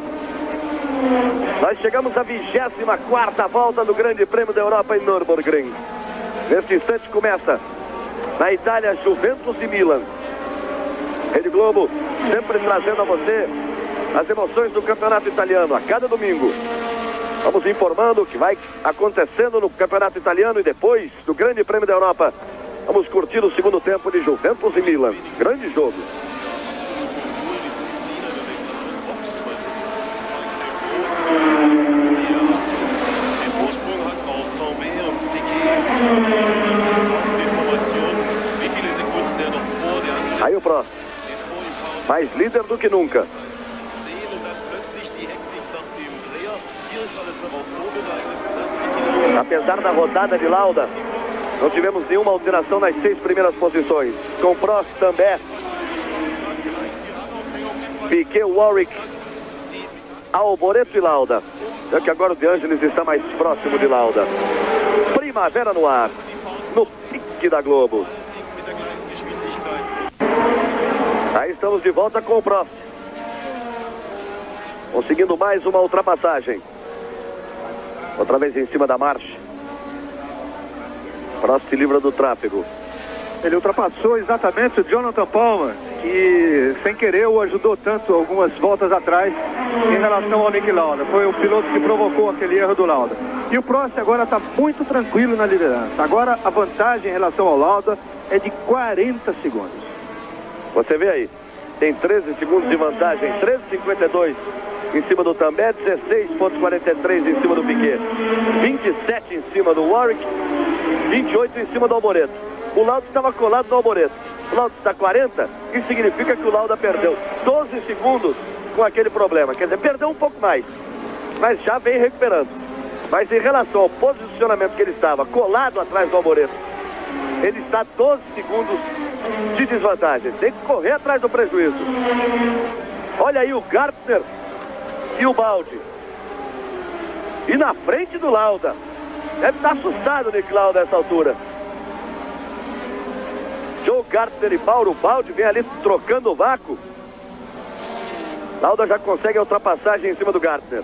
Nós chegamos à 24ª volta do Grande Prêmio da Europa em Nürburgring. Neste instante começa na Itália, Juventus e Milan. Rede Globo sempre trazendo a você as emoções do campeonato italiano a cada domingo. Vamos informando o que vai acontecendo no campeonato italiano e depois do Grande Prêmio da Europa. Vamos curtir o segundo tempo de Juventus e Milan. Grande jogo. Aí o mais líder do que nunca. Apesar da rodada de Lauda, não tivemos nenhuma alteração nas 6 primeiras posições. Com Prost, também Piquet, Warwick, Alboreto e Lauda. Já que agora o De Angelis está mais próximo de Lauda. Primavera no ar, no pique da Globo. Aí estamos de volta com o Prost, conseguindo mais uma ultrapassagem. Outra vez em cima da marcha. Prost se livra do tráfego. Ele ultrapassou exatamente o Jonathan Palmer, que sem querer o ajudou tanto algumas voltas atrás em relação ao Niki Lauda. Foi o piloto que provocou aquele erro do Lauda. E o Prost agora está muito tranquilo na liderança. Agora a vantagem em relação ao Lauda é de 40 segundos. Você vê aí, tem 13 segundos de vantagem, 13,52 em cima do Tambet, 16,43 em cima do Piquet, 27 em cima do Warwick, 28 em cima do Alboreto. O Lauda estava colado no Alboreto. O Lauda está 40, isso significa que o Lauda perdeu 12 segundos com aquele problema. Quer dizer, perdeu um pouco mais, mas já vem recuperando. Mas em relação ao posicionamento que ele estava, colado atrás do Alboreto, ele está 12 segundos de desvantagem. Tem que correr atrás do prejuízo. Olha aí o Gartner e o Baldi. E na frente do Lauda. Deve estar assustado o Niki Lauda nessa altura. Joe Gartner e Mauro Baldi vem ali trocando o vácuo. Lauda já consegue a ultrapassagem em cima do Gartner.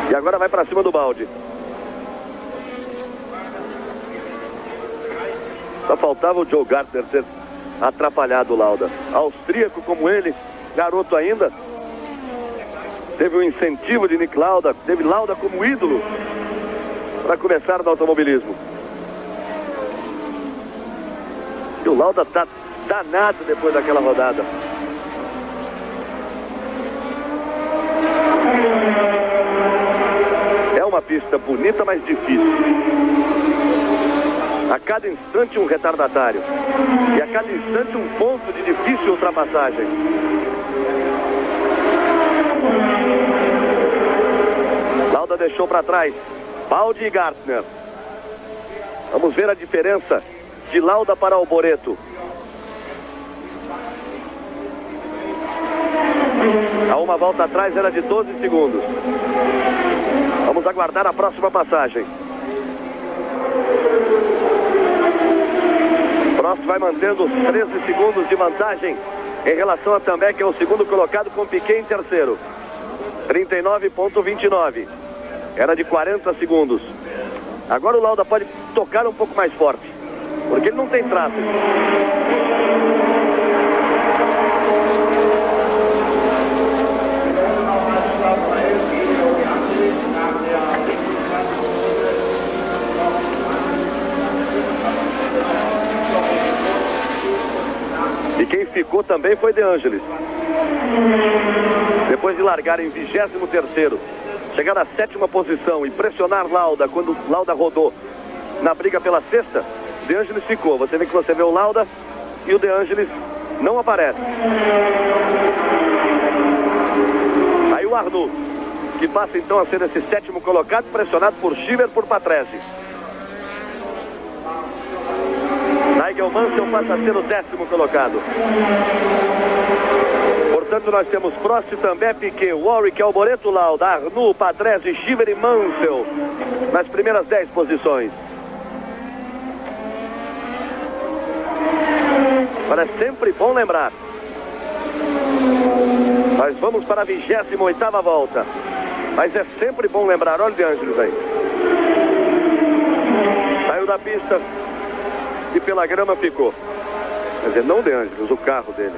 E agora vai para cima do Baldi. Só faltava o Joe Gartner ter atrapalhado o Lauda. Austríaco como ele, garoto ainda, teve um incentivo de Niki Lauda, teve Lauda como ídolo para começar no automobilismo. E o Lauda está danado depois daquela rodada. É uma pista bonita, mas difícil. A cada instante um retardatário. E a cada instante um ponto de difícil ultrapassagem. Lauda deixou para trás Baldi e Gartner. Vamos ver a diferença de Lauda para Alboreto. A uma volta atrás era de 12 segundos. Vamos aguardar a próxima passagem. Prost vai mantendo os 13 segundos de vantagem em relação a Também, que é o segundo colocado, com Piquet em terceiro. 39,29. Era de 40 segundos. Agora o Lauda pode tocar um pouco mais forte, porque ele não tem tráfego. E quem ficou também foi De Angelis. Depois de largar em 23º, chegar na 7ª posição e pressionar Lauda quando Lauda rodou na briga pela sexta, De Angelis ficou. Você vê o Lauda e o De Angelis não aparece. Aí o Arnoux, que passa então a ser esse 7º colocado, pressionado por Schieber, por Patrese. Nigel Mansell passa a ser o 10º colocado. Portanto, nós temos Prost, Também, Piquet, Warwick, Alboreto, Lauda, Arnoux, Patrese, Schieber e Mansell nas primeiras 10 posições. Agora é sempre bom lembrar, nós vamos para a 28ª volta, mas é sempre bom lembrar. Olha o De Angelis aí, saiu da pista e pela grama ficou. Quer dizer, não o De Angelis, o carro dele.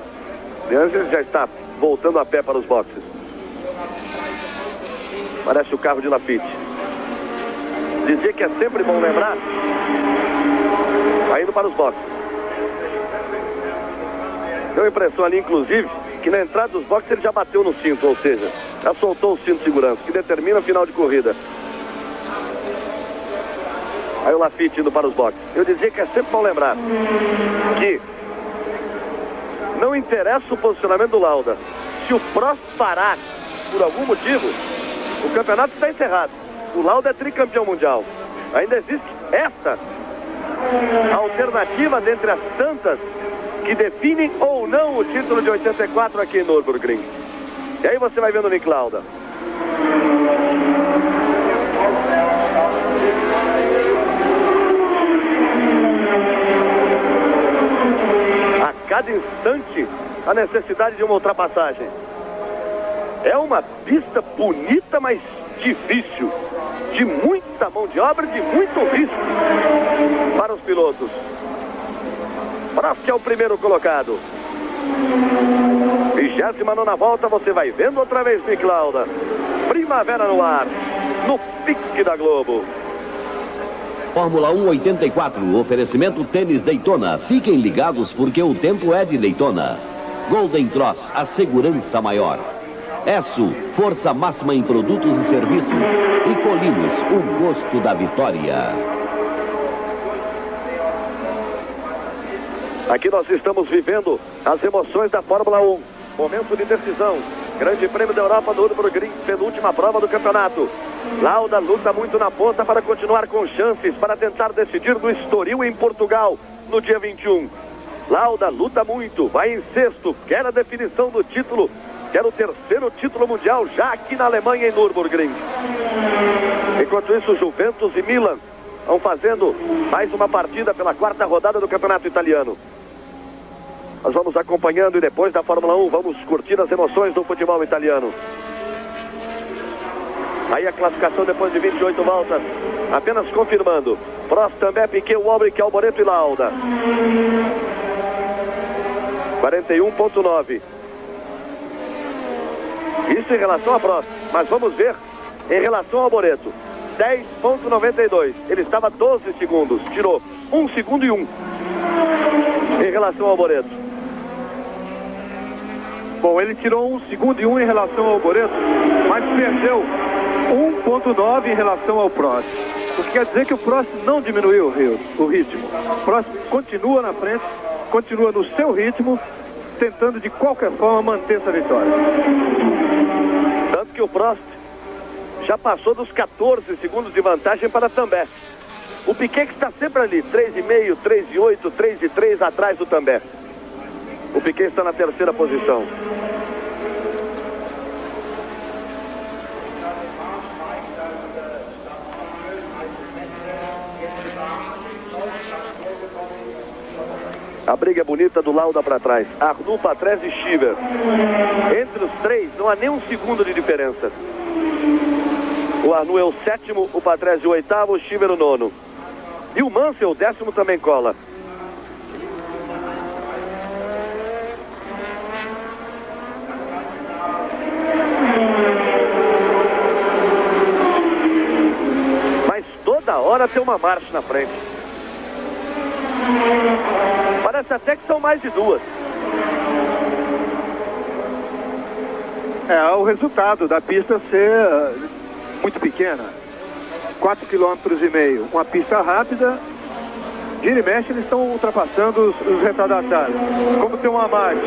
De Angelis já está voltando a pé para os boxes. Parece o carro de Lafitte. Dizer que é sempre bom lembrar, vai indo para os boxes. Deu a impressão ali, inclusive, que na entrada dos boxes ele já bateu no cinto, ou seja, já soltou o cinto de segurança, que determina o final de corrida. Aí o Lafitte indo para os boxes. Eu dizia que é sempre bom lembrar que não interessa o posicionamento do Lauda. Se o Prost parar por algum motivo, o campeonato está encerrado. O Lauda é tricampeão mundial. Ainda existe esta alternativa dentre as tantas que definem ou não o título de 84 aqui em Nürburgring. E aí você vai vendo o Nick Lauda. A cada instante, a necessidade de uma ultrapassagem. É uma pista bonita, mas difícil. De muita mão de obra, de muito risco para os pilotos. Prost é o primeiro colocado. 29ª volta, você vai vendo outra vez Nick Lauda. Primavera no ar, no pique da Globo. Fórmula 1 84, oferecimento Tênis Daytona. Fiquem ligados porque o tempo é de Daytona. Golden Cross, a segurança maior. Esso, força máxima em produtos e serviços. E Colinos, o gosto da vitória. Aqui nós estamos vivendo as emoções da Fórmula 1. Momento de decisão. Grande Prêmio da Europa do Nürburgring, penúltima prova do campeonato. Lauda luta muito na ponta para continuar com chances para tentar decidir do Estoril em Portugal no dia 21. Lauda luta muito, vai em sexto, quer a definição do título, quer o terceiro título mundial já aqui na Alemanha em Nürburgring. Enquanto isso, Juventus e Milan vão fazendo mais uma partida pela quarta rodada do campeonato italiano. Nós vamos acompanhando e depois da Fórmula 1 vamos curtir as emoções do futebol italiano. Aí a classificação depois de 28 voltas, apenas confirmando. Prost, também Piquet, Walbrick, Alboreto e Lauda. 41,9. Isso em relação a Prost, mas vamos ver em relação ao Alboreto. 10,92. Ele estava 12 segundos, tirou 1 segundo e 1 em relação ao Alboreto. Bom, ele tirou 1 segundo e 1 em relação ao Alboreto, mas perdeu 1,9 em relação ao Prost. O que quer dizer que o Prost não diminuiu o ritmo. O Prost continua na frente, continua no seu ritmo, tentando de qualquer forma manter essa vitória. Tanto que o Prost já passou dos 14 segundos de vantagem para També. O Piquet que está sempre ali, 3,5, 3,8, 3,3 atrás do També. O Piquet está na terceira posição. A briga é bonita do Lauda para trás. Arnoux, Patrese e Chiver. Entre os três não há nem um segundo de diferença. O Arnoux é o sétimo, o Patrese o oitavo, o Chiver o nono. E o Mansell, o décimo, também cola. Mas toda hora tem uma marcha na frente. Parece até que são mais de duas. É o resultado da pista ser muito pequena. 4,5 km. Uma pista rápida. Gira e mexe, eles estão ultrapassando os retardatários. Como tem uma marcha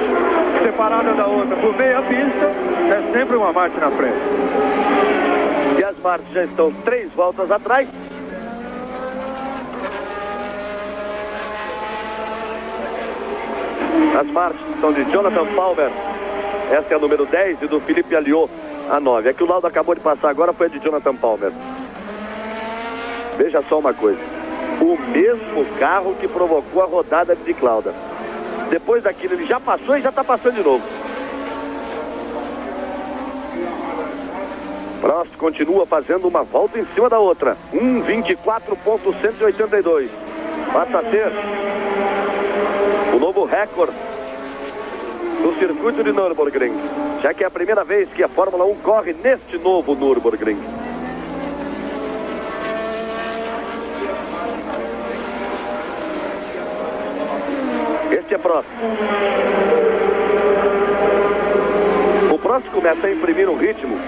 separada da outra por meia pista, é sempre uma marcha na frente. E as marchas já estão 3 voltas atrás. As marchas são de Jonathan Palmer. Essa é a número 10 e do Felipe Alliot, a 9. É que o Lauda acabou de passar agora, foi a de Jonathan Palmer. Veja só uma coisa. O mesmo carro que provocou a rodada de Lauda. Depois daquilo ele já passou e já está passando de novo. Prost continua fazendo uma volta em cima da outra. 1,24,182. Passa a ser o novo recorde no circuito de Nürburgring, já que é a primeira vez que a Fórmula 1 corre neste novo Nürburgring. Este é Prost. O Prost começa a imprimir um ritmo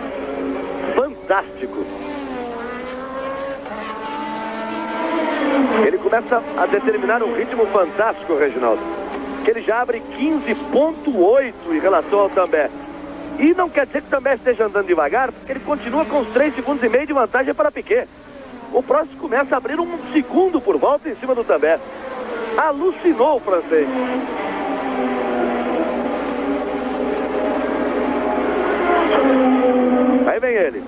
fantástico. Ele começa a determinar um ritmo fantástico, Reginaldo. Que ele já abre 15,8 em relação ao També. E não quer dizer que o També esteja andando devagar, porque ele continua com os 3,5 segundos de vantagem para Piquet. O Prost começa a abrir 1 segundo por volta em cima do També. Alucinou o francês. Aí vem ele.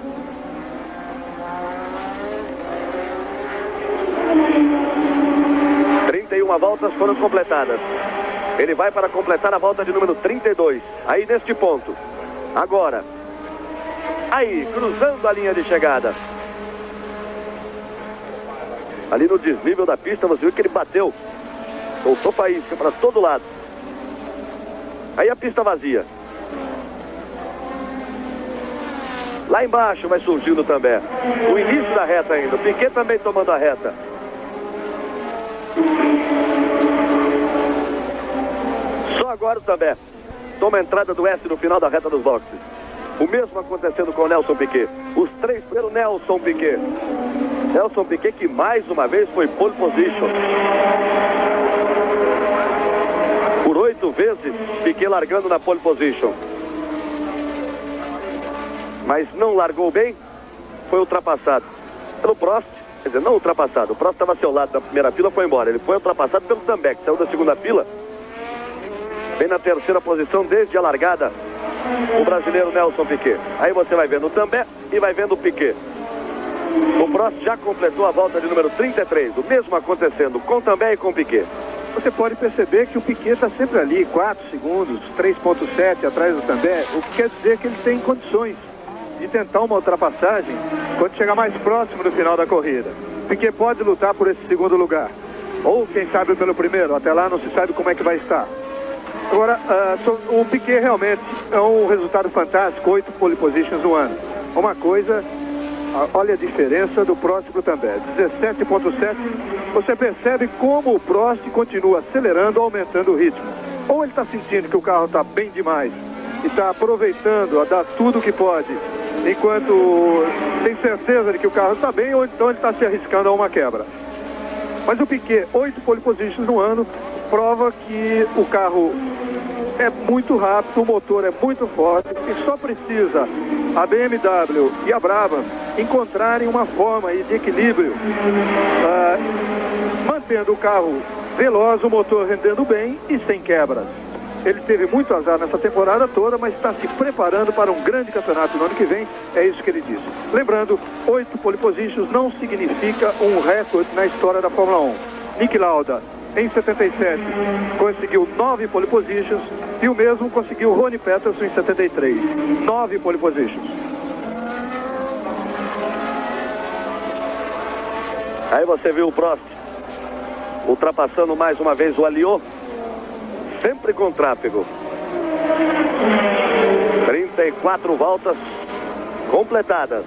Uma voltas foram completadas. Ele vai para completar a volta de número 32. Aí neste ponto. Agora. Aí, cruzando a linha de chegada. Ali no desnível da pista, você viu que ele bateu. Soltou faísca para todo lado. Aí a pista vazia. Lá embaixo vai surgindo também. O início da reta ainda. O Piquet também tomando a reta. Só agora também toma a entrada do S no final da reta dos boxes. O mesmo acontecendo com o Nelson Piquet. Os 3 pelo Nelson Piquet. Nelson Piquet que mais uma vez foi pole position. Por 8 vezes Piquet largando na pole position. Mas não largou bem. Foi ultrapassado pelo Prost. Quer dizer, não ultrapassado. O Prost estava ao seu lado da primeira fila, foi embora. Ele foi ultrapassado pelo També, que saiu da segunda fila. Vem na terceira posição desde a largada o brasileiro Nelson Piquet. Aí você vai vendo o També e vai vendo o Piquet. O Prost já completou a volta de número 33. O mesmo acontecendo com o També e com o Piquet. Você pode perceber que o Piquet está sempre ali, 4 segundos, 3,7 atrás do També. O que quer dizer que ele tem condições de tentar uma ultrapassagem quando chegar mais próximo do final da corrida. Piquet pode lutar por esse segundo lugar. Ou, quem sabe, pelo primeiro. Até lá não se sabe como é que vai estar. Agora, o Piquet realmente é um resultado fantástico, 8 pole positions no ano. Uma coisa, olha a diferença do Prost pro També, 17,7. Você percebe como o Prost continua acelerando, aumentando o ritmo. Ou ele está sentindo que o carro está bem demais e está aproveitando a dar tudo o que pode, enquanto tem certeza de que o carro está bem, ou então ele está se arriscando a uma quebra. Mas o Piquet, 8 pole positions no ano, prova que o carro é muito rápido, o motor é muito forte e só precisa a BMW e a Brabham encontrarem uma forma aí de equilíbrio, mantendo o carro veloz, o motor rendendo bem e sem quebras. Ele teve muito azar nessa temporada toda, mas está se preparando para um grande campeonato no ano que vem. É isso que ele disse. Lembrando, 8 pole positions não significa um recorde na história da Fórmula 1. Niki Lauda, em 77, conseguiu 9 pole positions e o mesmo conseguiu Ronnie Peterson em 73. 9 pole positions. Aí você viu o Prost ultrapassando mais uma vez o Alliot. Sempre com tráfego. 34 voltas completadas.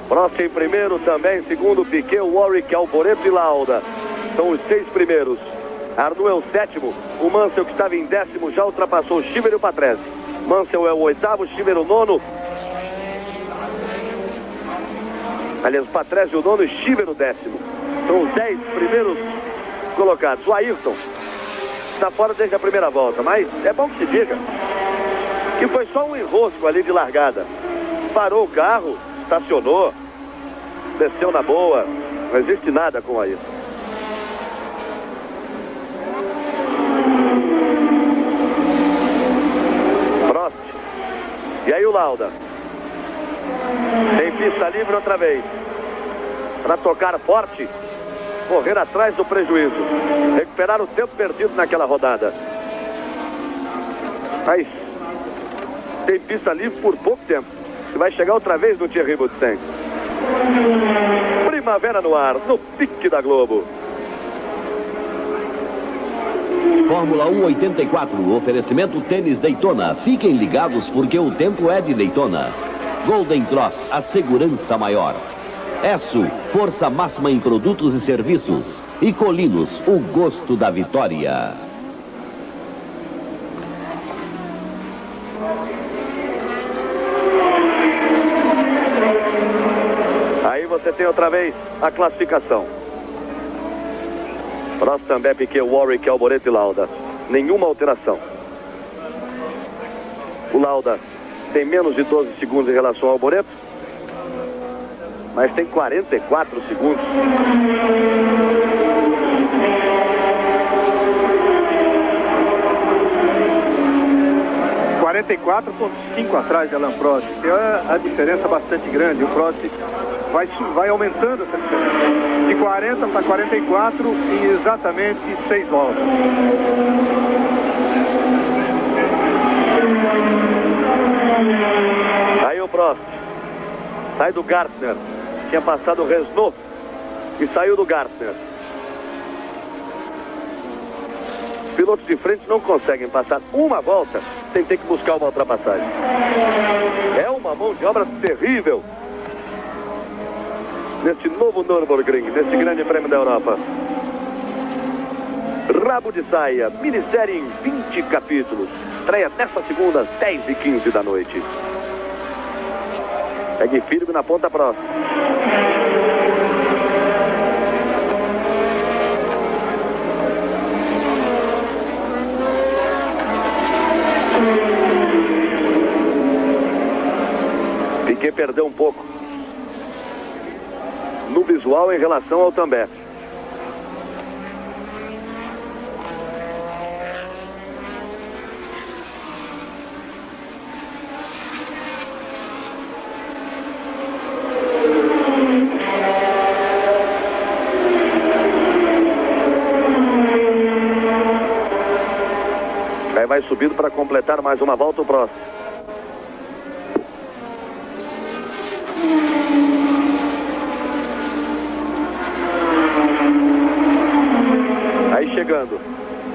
Prost em primeiro, também em segundo, Piquet, Warwick, Alboreto e Lauda. São os 6 primeiros. Arnoux é o 7º. O Mansell, que estava em 10º, já ultrapassou o Schiffer e o Patrese. Mansell é o 8º, Schiffer o 9º. Aliás, o Patrese o 9º e Schiffer o 10º. São os 10 primeiros colocados. O Ayrton está fora desde a primeira volta, mas é bom que se diga que foi só um enrosco ali de largada. Parou o carro, estacionou, desceu na boa, não existe nada com a isso. Prost. E aí o Lauda. Tem pista livre outra vez. Para tocar forte. Correr atrás do prejuízo. Recuperar o tempo perdido naquela rodada. Mas tem pista livre por pouco tempo. E vai chegar outra vez no Thierry Boutsen. Primavera no ar, no pique da Globo. Fórmula 1 84, oferecimento Tênis Daytona. Fiquem ligados porque o tempo é de Daytona. Golden Cross, a segurança maior. Esso, força máxima em produtos e serviços. E Colinos, o gosto da vitória. Aí você tem outra vez a classificação. Prost, também Piquet, Warwick, Alboreto e Lauda. Nenhuma alteração. O Lauda tem menos de 12 segundos em relação ao Alboreto, mas tem 44 segundos. (44,5) atrás de Alain Prost. Tem a diferença bastante grande. O Prost vai aumentando essa diferença. De 40 para 44 em exatamente 6 voltas. Aí o Prost sai do Gartner. Tinha passado o Renault e saiu do Gartner. Os pilotos de frente não conseguem passar uma volta sem ter que buscar uma ultrapassagem. É uma mão de obra terrível neste novo Nürburgring, neste grande prêmio da Europa. Rabo de Saia, minissérie em 20 capítulos. Estreia nesta segunda, às 10h15 da noite. Segue firme na ponta próxima. Piquet perdeu um pouco no visual em relação ao Também. Aí vai subindo para completar mais uma volta o próximo. Aí chegando,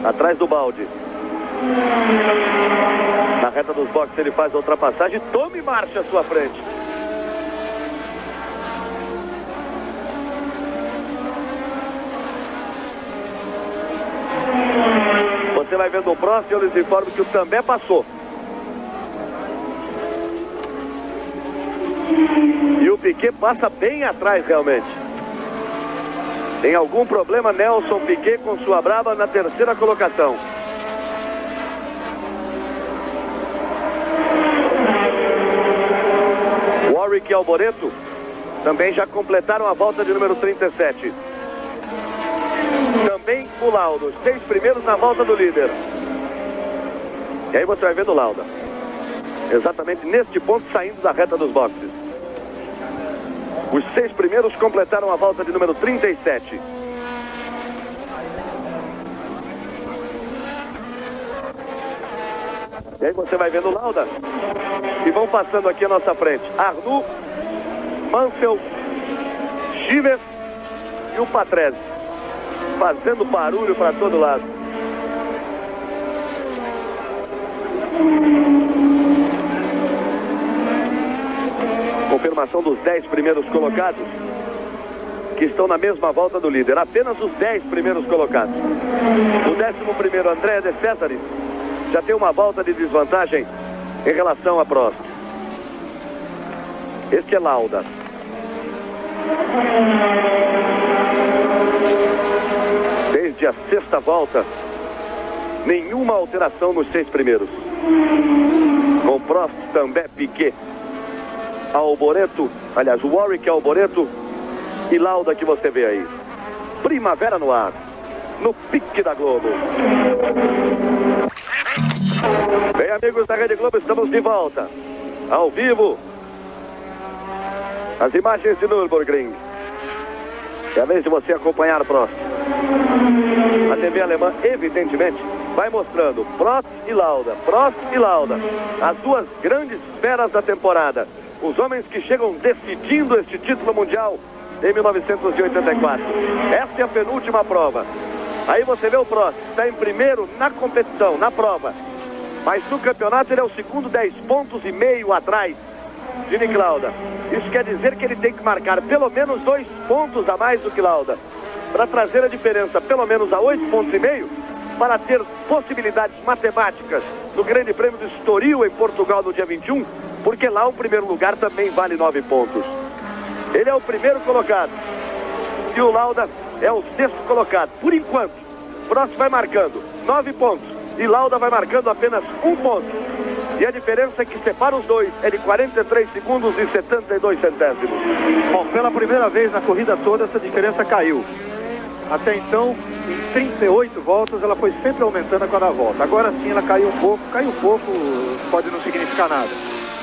atrás do balde. Na reta dos boxes ele faz a ultrapassagem. Tome marcha à sua frente. Você vai vendo o Prost e eu lhes informo que o Também passou. E o Piquet passa bem atrás realmente. Tem algum problema Nelson Piquet com sua Brava na terceira colocação. Warwick e Alboreto também já completaram a volta de número 37. Também o Lauda, os 6 primeiros na volta do líder. E aí você vai vendo o Lauda exatamente neste ponto, saindo da reta dos boxes. Os 6 primeiros completaram a volta de número 37. E aí você vai vendo o Lauda. E vão passando aqui à nossa frente Arnoux, Mansell, Chivers e o Patrese, fazendo barulho para todo lado. Confirmação dos 10 primeiros colocados, que estão na mesma volta do líder. Apenas os 10 primeiros colocados. O 11º, Andrea De Cesaris, já tem uma volta de desvantagem em relação a Prost. Este é Lauda. Desde a 6ª volta, nenhuma alteração nos 6 primeiros. Com Prost, também Piquet, Alboreto, aliás, Warwick, Alboreto e Lauda que você vê aí. Primavera no ar, no pique da Globo. Bem, amigos da Rede Globo, estamos de volta, ao vivo. As imagens de Nürburgring. É a vez de você acompanhar Prost. A TV alemã, evidentemente, vai mostrando Prost e Lauda. Prost e Lauda, as duas grandes feras da temporada. Os homens que chegam decidindo este título mundial em 1984. Esta é a penúltima prova. Aí você vê o Prost, está em primeiro na competição, na prova. Mas no campeonato ele é o segundo, 10,5 pontos atrás de Nick Lauda. Isso quer dizer que ele tem que marcar pelo menos 2 pontos a mais do que Lauda, para trazer a diferença pelo menos a 8,5 pontos, para ter possibilidades matemáticas no Grande Prêmio do Estoril em Portugal no dia 21, porque lá o primeiro lugar também vale 9 pontos. Ele é o primeiro colocado e o Lauda é o 6º colocado. Por enquanto, Prost vai marcando 9 pontos e Lauda vai marcando apenas 1 ponto. E a diferença que separa os dois é de 43 segundos e 72 centésimos. Bom, pela primeira vez na corrida toda essa diferença caiu. Até então, em 38 voltas, ela foi sempre aumentando a cada volta. Agora sim ela caiu um pouco, pode não significar nada.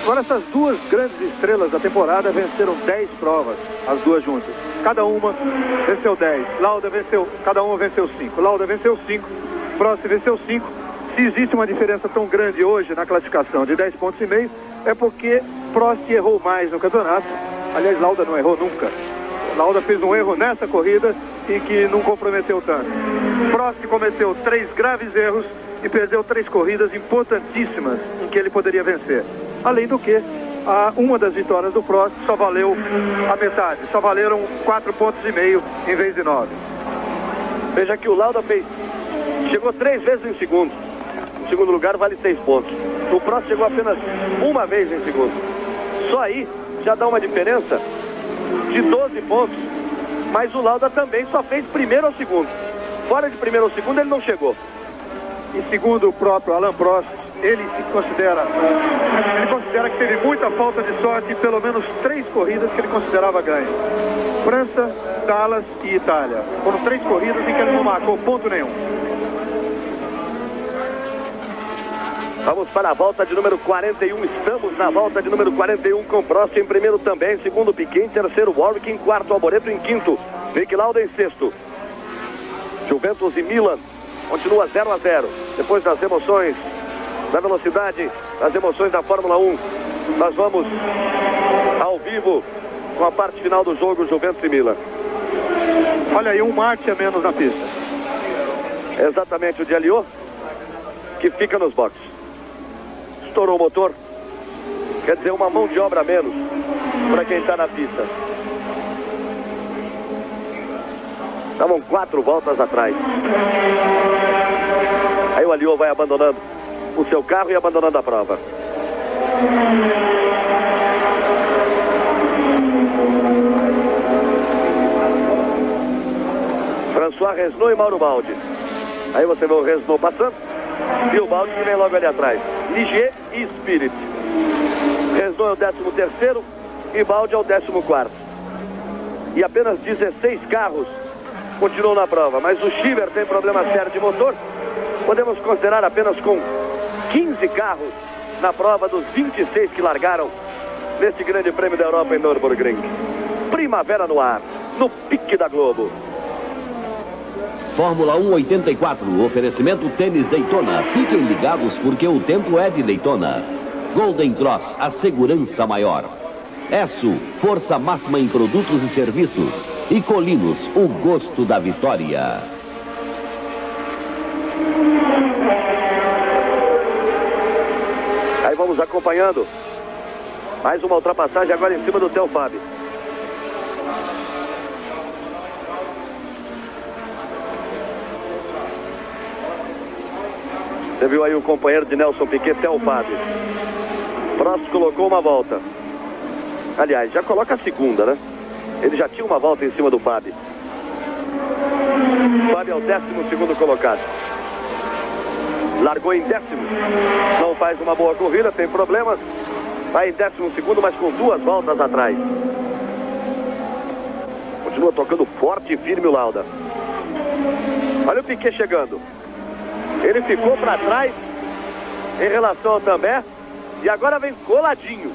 Agora essas duas grandes estrelas da temporada venceram 10 provas, as duas juntas. Cada uma venceu 10. Cada uma venceu 5. Lauda venceu 5, Prost venceu 5. Se existe uma diferença tão grande hoje na classificação de 10,5 pontos, é porque Prost errou mais no campeonato. Aliás, Lauda não errou nunca. Lauda fez um erro nessa corrida e que não comprometeu tanto. Prost cometeu 3 graves erros e perdeu 3 corridas importantíssimas em que ele poderia vencer. Além do que, uma das vitórias do Prost só valeu a metade. Só valeram 4,5 pontos em vez de 9. Veja que o Lauda chegou 3 vezes em segundo. Em segundo lugar vale 6 pontos. O Prost chegou apenas uma vez em segundo. Só aí já dá uma diferença de 12 pontos. Mas o Lauda também só fez primeiro ou segundo. Fora de primeiro ou segundo ele não chegou. E segundo o próprio Alain Prost, ele considera que teve muita falta de sorte em pelo menos 3 corridas que ele considerava ganho. França, Dallas e Itália. Foram 3 corridas em que ele não marcou ponto nenhum. Vamos para a volta de número 41. Estamos na volta de número 41 com Prost em primeiro também, segundo Piquet, em terceiro Warwick, em quarto Alboreto, em quinto Niki Lauda, em sexto Juventus e Milan. Continua 0-0. Depois das emoções da velocidade, das emoções da Fórmula 1, nós vamos ao vivo com a parte final do jogo, Juventus e Milan. Olha aí, um Marte a menos na pista. Exatamente, o de Aliô, que fica nos boxes. Estourou o motor, quer dizer, uma mão de obra a menos para quem está na pista. Estavam 4 voltas atrás. Aí o Aliô vai abandonando o seu carro e abandonando a prova. François Resnaud e Mauro Baldi. Aí você vê o Resnaud passando e o Baldi que vem logo ali atrás. Ligier e Spirit. Resnaud é o 13º e Baldi é o 14º. E apenas 16 carros continuam na prova, mas o Chiver tem problema sério de motor. Podemos considerar apenas com 15 carros na prova dos 26 que largaram neste grande prêmio da Europa em Nürburgring. Primavera no ar, no pique da Globo. Fórmula 1 84, oferecimento Tênis Daytona. Fiquem ligados porque o tempo é de Daytona. Golden Cross, a segurança maior. Esso, força máxima em produtos e serviços. E Colinos, o gosto da vitória. Aí vamos acompanhando mais uma ultrapassagem agora em cima do Theo Fabi. Você viu aí o companheiro de Nelson Piquet, Theo Fabi. Prost colocou uma volta. Aliás, já coloca a segunda, né? Ele já tinha uma volta em cima do Fabi. Fabi é o 12º colocado. Largou em 10º. Não faz uma boa corrida, tem problemas. Vai em 12º, mas com 2 voltas atrás. Continua tocando forte e firme o Lauda. Olha o Piquet chegando. Ele ficou para trás em relação ao També e agora vem coladinho,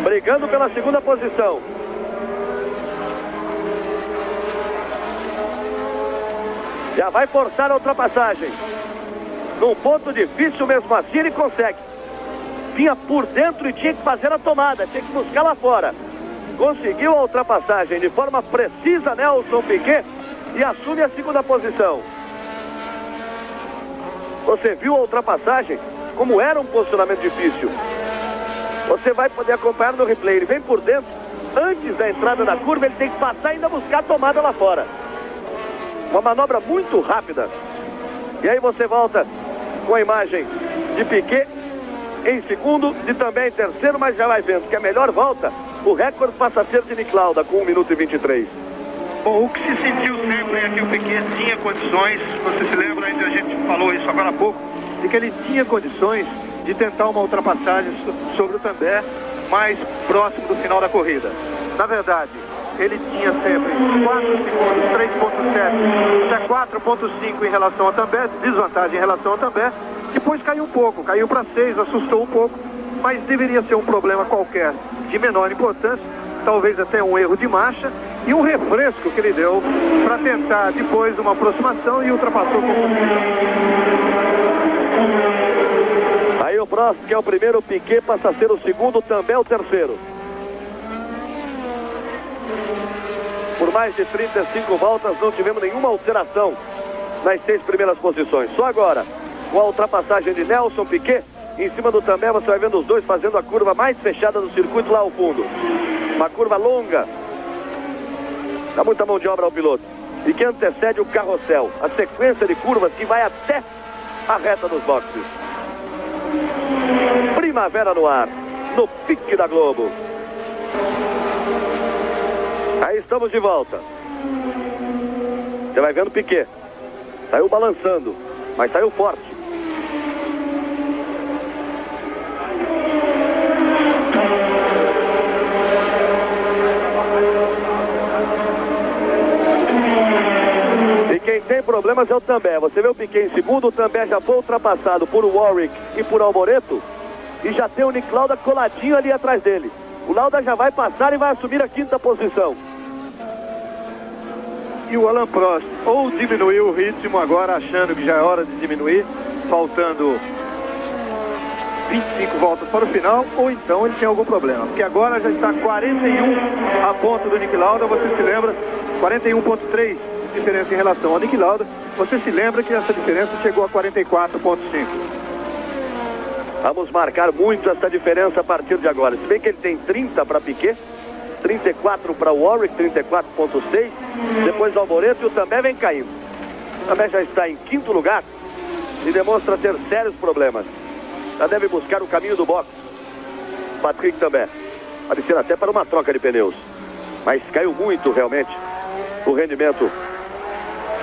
brigando pela segunda posição. Já vai forçar a ultrapassagem. Num ponto difícil, mesmo assim ele consegue. Vinha por dentro e tinha que fazer a tomada, tinha que buscar lá fora. Conseguiu a ultrapassagem de forma precisa, Nelson Piquet, e assume a segunda posição. Você viu a ultrapassagem? Como era um posicionamento difícil. Você vai poder acompanhar no replay. Ele vem por dentro, antes da entrada da curva, ele tem que passar e ainda buscar a tomada lá fora. Uma manobra muito rápida. E aí você volta com a imagem de Piquet em segundo e também em terceiro, mas já vai vendo que a melhor volta, o recorde passa a ser de Niki Lauda com 1 minuto e 23. Bom, o que se sentiu sempre é que o Piquet tinha condições, você se lembra, ainda a gente falou isso agora há pouco, de que ele tinha condições de tentar uma ultrapassagem sobre o Tambay mais próximo do final da corrida. Na verdade, ele tinha sempre 4 segundos, 3.7 até 4.5 em relação ao Tambay, desvantagem em relação ao Tambay. Depois caiu um pouco, caiu para 6, assustou um pouco, mas deveria ser um problema qualquer de menor importância, talvez até um erro de marcha e um refresco que ele deu para tentar depois uma aproximação e ultrapassou com Aí o próximo, que é o primeiro, o Piquet passa a ser o segundo, também o terceiro. Por mais de 35 voltas não tivemos nenhuma alteração nas 6 primeiras posições. Só agora, com a ultrapassagem de Nelson Piquet, em cima do Tambay, você vai vendo os dois fazendo a curva mais fechada do circuito lá ao fundo. Uma curva longa. Dá muita mão de obra ao piloto. E que antecede o carrossel. A sequência de curvas que vai até a reta dos boxes. Primavera no ar, no pique da Globo. Aí estamos de volta. Você vai vendo Piquet. Saiu balançando, mas saiu forte. E quem tem problemas é o Tambay. Você vê o Piquet em segundo, o Tambay já foi ultrapassado por Warwick e por Alboreto. E já tem o Nick Lauda coladinho ali atrás dele. O Lauda já vai passar e vai assumir a 5ª posição. E o Alain Prost ou diminuiu o ritmo agora, achando que já é hora de diminuir, faltando 25 voltas para o final, ou então ele tem algum problema, porque agora já está 41 a ponto do Nick Lauda. Você se lembra, 41.3 de diferença em relação ao Nick Lauda. Você se lembra que essa diferença chegou a 44.5. Vamos marcar muito essa diferença a partir de agora. Se bem que ele tem 30 para Piquet, 34 para Warwick, 34.6. Depois o Alboreto, e o Tambay vem caindo. O Tambay já está em 5º lugar e demonstra ter sérios problemas. Já deve buscar o caminho do box. Patrick Tambay. Pode ser até para uma troca de pneus. Mas caiu muito realmente o rendimento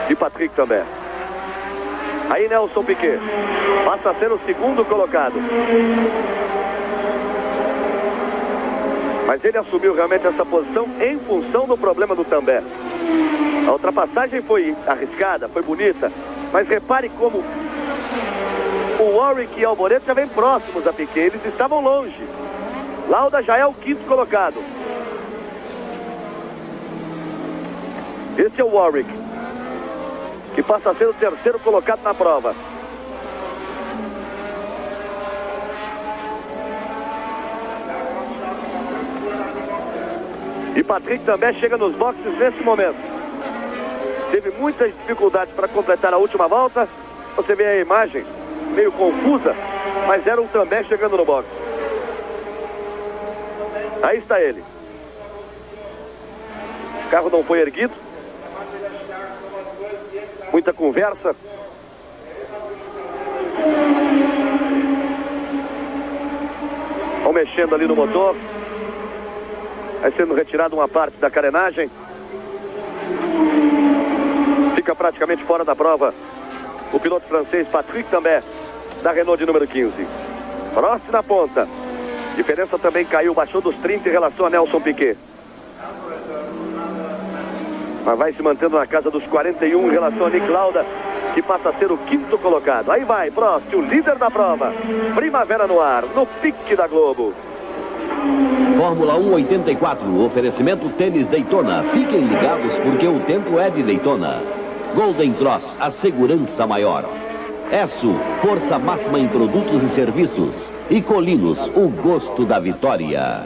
de Patrick Tambay. Aí Nelson Piquet passa a ser o segundo colocado. Mas ele assumiu realmente essa posição em função do problema do Tambay. A ultrapassagem foi arriscada, foi bonita, mas repare como o Warwick e o Alboreto já vêm próximos a Piquet. Eles estavam longe. Lauda já é o 5º colocado. Esse é o Warwick, que passa a ser o 3º colocado na prova. E Patrick também chega nos boxes nesse momento. Teve muitas dificuldades para completar a última volta. Você vê a imagem meio confusa, mas era o Tambay chegando no box. Aí está ele. O carro não foi erguido. Muita conversa. Vão mexendo ali no motor. Vai sendo retirada uma parte da carenagem. Fica praticamente fora da prova o piloto francês Patrick Tambay, da Renault de número 15. Prost na ponta. Diferença também caiu, baixou dos 30 em relação a Nelson Piquet. Mas vai se mantendo na casa dos 41 em relação a Nick Lauda, que passa a ser o 5º colocado. Aí vai Prost, o líder da prova. Primavera no ar, no pique da Globo. Fórmula 1 84, oferecimento Tênis Daytona. Fiquem ligados porque o tempo é de Daytona. Golden Cross, a segurança maior. Esso, força máxima em produtos e serviços. E Colinos, o gosto da vitória.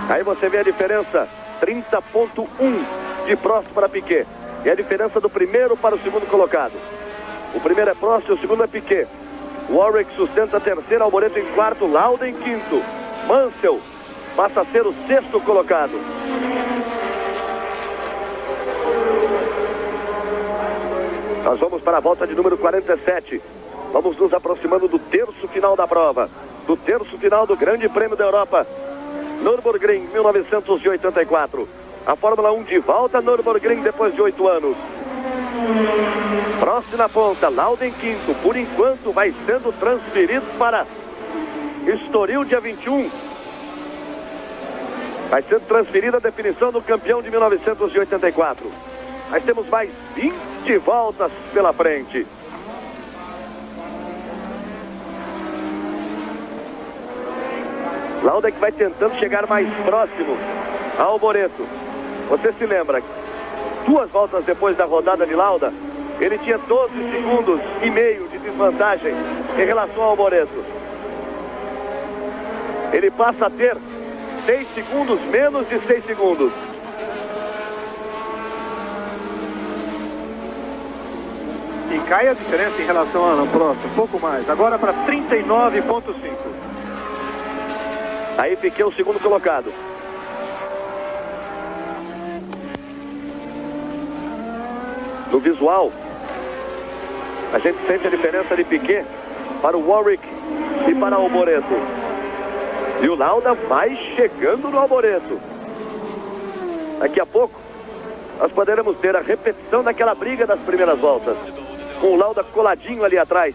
Aí você vê a diferença, 30.1 de Prost para Piquet. E a diferença do primeiro para o segundo colocado. O primeiro é Prost e o segundo é Piquet. Warwick sustenta a terceira, Alboreto em 4º, Lauda em 5º. Mansell passa a ser o 6º colocado. Nós vamos para a volta de número 47. Vamos nos aproximando do terço final da prova. Do terço final do Grande Prêmio da Europa. Nürburgring, 1984. A Fórmula 1 de volta a Nürburgring depois de 8 anos. Prost na ponta, Lauda em quinto. Por enquanto vai sendo transferido para Estoril dia 21. Vai sendo transferida a definição do campeão de 1984. Nós temos mais 20 voltas pela frente. Lauda que vai tentando chegar mais próximo ao Boretto. Você se lembra, 2 voltas depois da rodada de Lauda, ele tinha 12 segundos e meio de desvantagem em relação ao Boretto. Ele passa a ter 6 segundos, menos de 6 segundos. E cai a diferença em relação ao Alain Prost, um pouco mais. Agora para 39,5. Aí Piquet o segundo colocado. No visual, a gente sente a diferença de Piquet para o Warwick e para o Alboreto. E o Lauda vai chegando no Alboreto. Daqui a pouco, nós poderemos ter a repetição daquela briga das primeiras voltas. Com o Lauda coladinho ali atrás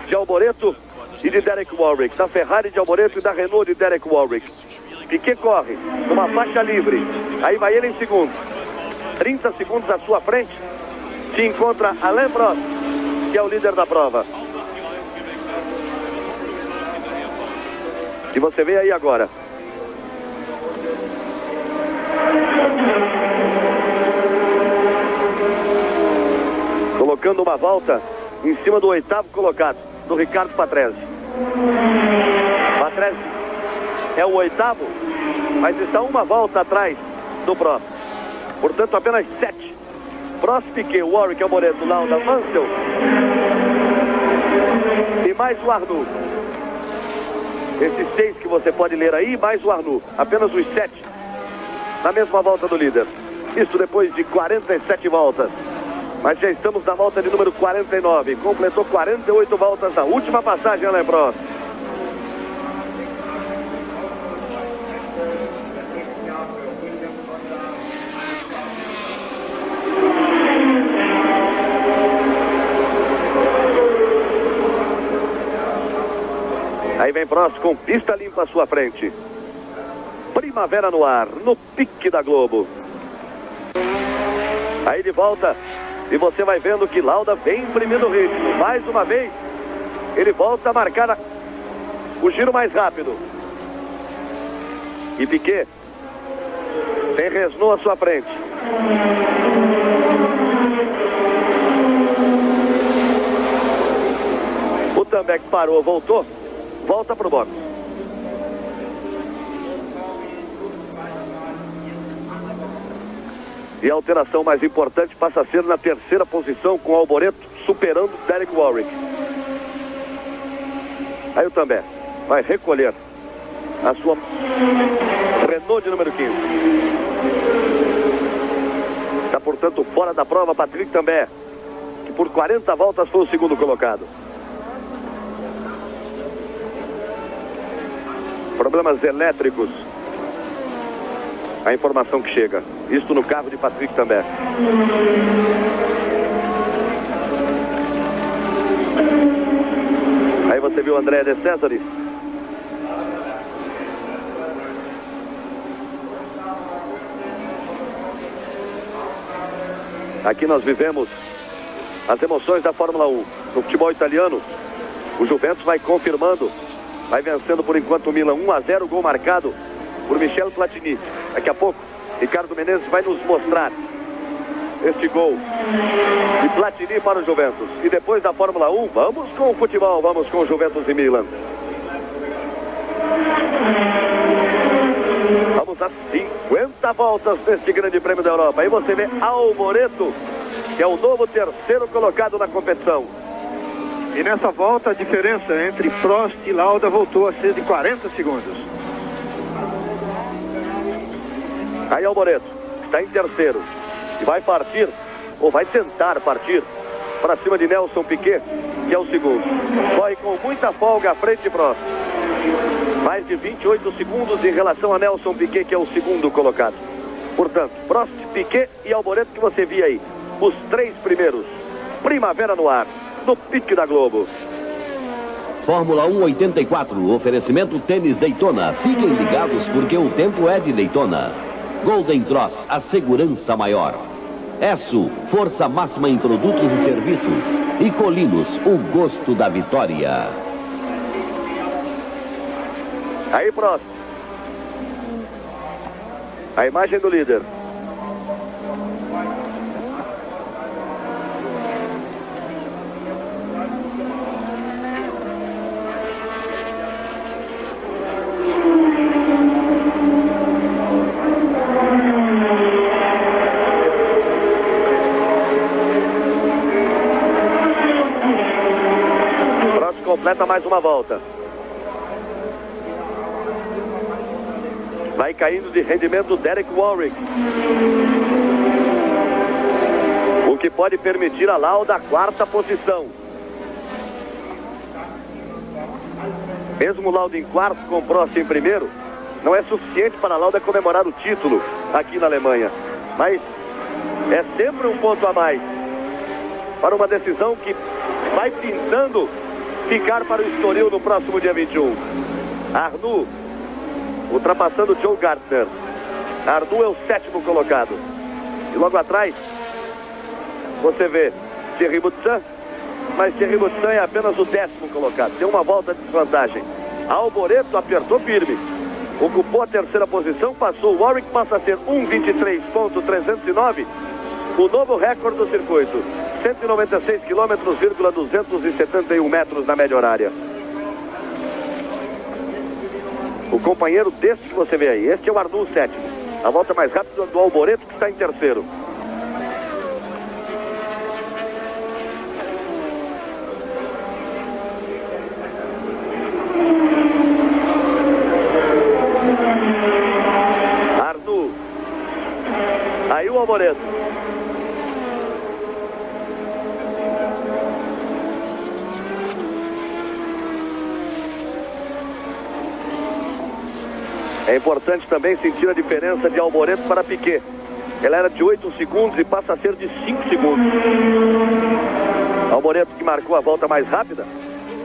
de Alboreto e de Derek Warwick. Da Ferrari de Alboreto e da Renault de Derek Warwick. Piquet corre numa faixa livre. Aí vai ele em segundo. 30 segundos à sua frente. Se encontra Alain Prost, que é o líder da prova. Que você vê aí agora. Colocando uma volta em cima do 8º colocado, do Ricardo Patrese. Patrese é o 8º, mas está uma volta atrás do Prost. Portanto, apenas 7. Prost, Piquet, Warwick, Alboreto, Lauda, Mansell e mais o Arnoux. Esses 6 que você pode ler aí, mais o Arnoux. Apenas os 7 na mesma volta do líder. Isso depois de 47 voltas. Mas já estamos na volta de número 49. Completou 48 voltas na última passagem, Alain Prost. Aí vem Prost com pista limpa à sua frente. Primavera no ar, no pique da Globo. Aí de volta, e você vai vendo que Lauda vem imprimindo o ritmo. Mais uma vez, ele volta a marcar o giro mais rápido. E Piquet tem Renault à sua frente. O Tambeck parou, voltou. Volta para o box. E a alteração mais importante passa a ser na terceira posição, com o Alboreto superando Derek Warwick. Aí o Também vai recolher a sua Renault de número 15. Está, portanto, fora da prova Patrick Também, que por 40 voltas foi o segundo colocado. Problemas elétricos. A informação que chega. Isto no carro de Patrick também. Aí você viu André de César. Aqui nós vivemos as emoções da Fórmula 1. No futebol italiano, o Juventus vai confirmando. Vai vencendo por enquanto o Milan 1-0, gol marcado por Michel Platini. Daqui a pouco, Ricardo Menezes vai nos mostrar este gol de Platini para o Juventus. E depois da Fórmula 1, vamos com o futebol, vamos com o Juventus e Milan. Vamos a 50 voltas neste Grande Prêmio da Europa. Aí você vê Alboreto, que é o novo terceiro colocado na competição. E nessa volta a diferença entre Prost e Lauda voltou a ser de 40 segundos. Aí Alboreto está em terceiro e vai partir, ou vai tentar partir, para cima de Nelson Piquet, que é o segundo. Corre com muita folga à frente de Prost. Mais de 28 segundos em relação a Nelson Piquet, que é o segundo colocado. Portanto, Prost, Piquet e Alboreto, que você via aí. Os 3 primeiros. Primavera no ar, no pique da Globo. Fórmula 1 84, oferecimento tênis Daytona. Fiquem ligados porque o tempo é de Daytona. Golden Cross, a segurança maior. Esso, força máxima em produtos e serviços. E Colinos, o gosto da vitória. Aí, Prost. A imagem do líder. Prost completa mais uma volta. Vai caindo de rendimento Derek Warwick. O que pode permitir a Lauda a 4ª posição. Mesmo Lauda em 4º com Prost em 1º, não é suficiente para a Lauda comemorar o título aqui na Alemanha. Mas é sempre um ponto a mais para uma decisão que vai pintando ficar para o Estoril no próximo dia 21. Arnoux ultrapassando Joe Gartner. Arnoux é o 7º colocado. E logo atrás, você vê Thierry Boutsen, mas Thierry Boutsen é apenas o 10º colocado. Tem uma volta de desvantagem. Alboreto apertou firme. Ocupou a 3ª posição, passou. O Warwick passa a ser 1:23.309. O novo recorde do circuito. 196 km, 271 metros na média horária. O companheiro deste que você vê aí, este é o Arnoux, 7º. A volta mais rápida do Alboreto, que está em 3º. Arnoux. Aí o Alboreto. É importante também sentir a diferença de Alboreto para Piquet. Ela era de 8 segundos e passa a ser de 5 segundos. Alboreto, que marcou a volta mais rápida,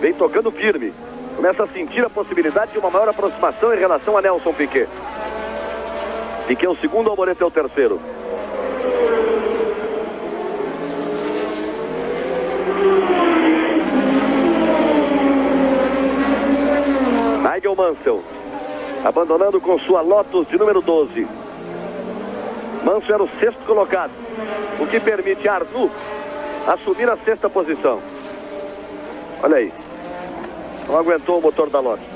vem tocando firme. Começa a sentir a possibilidade de uma maior aproximação em relação a Nelson Piquet. Piquet é o 2º, Alboreto é o 3º. Nigel Mansell, abandonando com sua Lotus de número 12. Mansell era o 6º colocado, o que permite a Arnoux assumir a 6ª posição. Olha aí, não aguentou o motor da Lotus.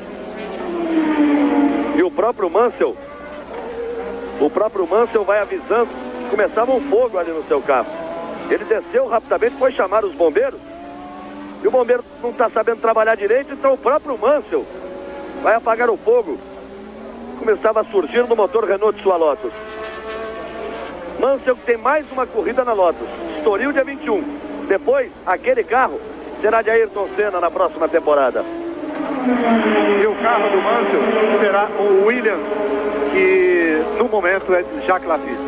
E o próprio Mansell vai avisando que começava um fogo ali no seu carro. Ele desceu rapidamente, foi chamar os bombeiros, e o bombeiro não está sabendo trabalhar direito, então o próprio Mansell vai apagar o fogo. Começava a surgir no motor Renault de sua Lotus. Mansell tem mais uma corrida na Lotus. Estoril dia 21. Depois, aquele carro será de Ayrton Senna na próxima temporada. E o carro do Mansell será o Williams, que no momento é de Jacques Lafitte.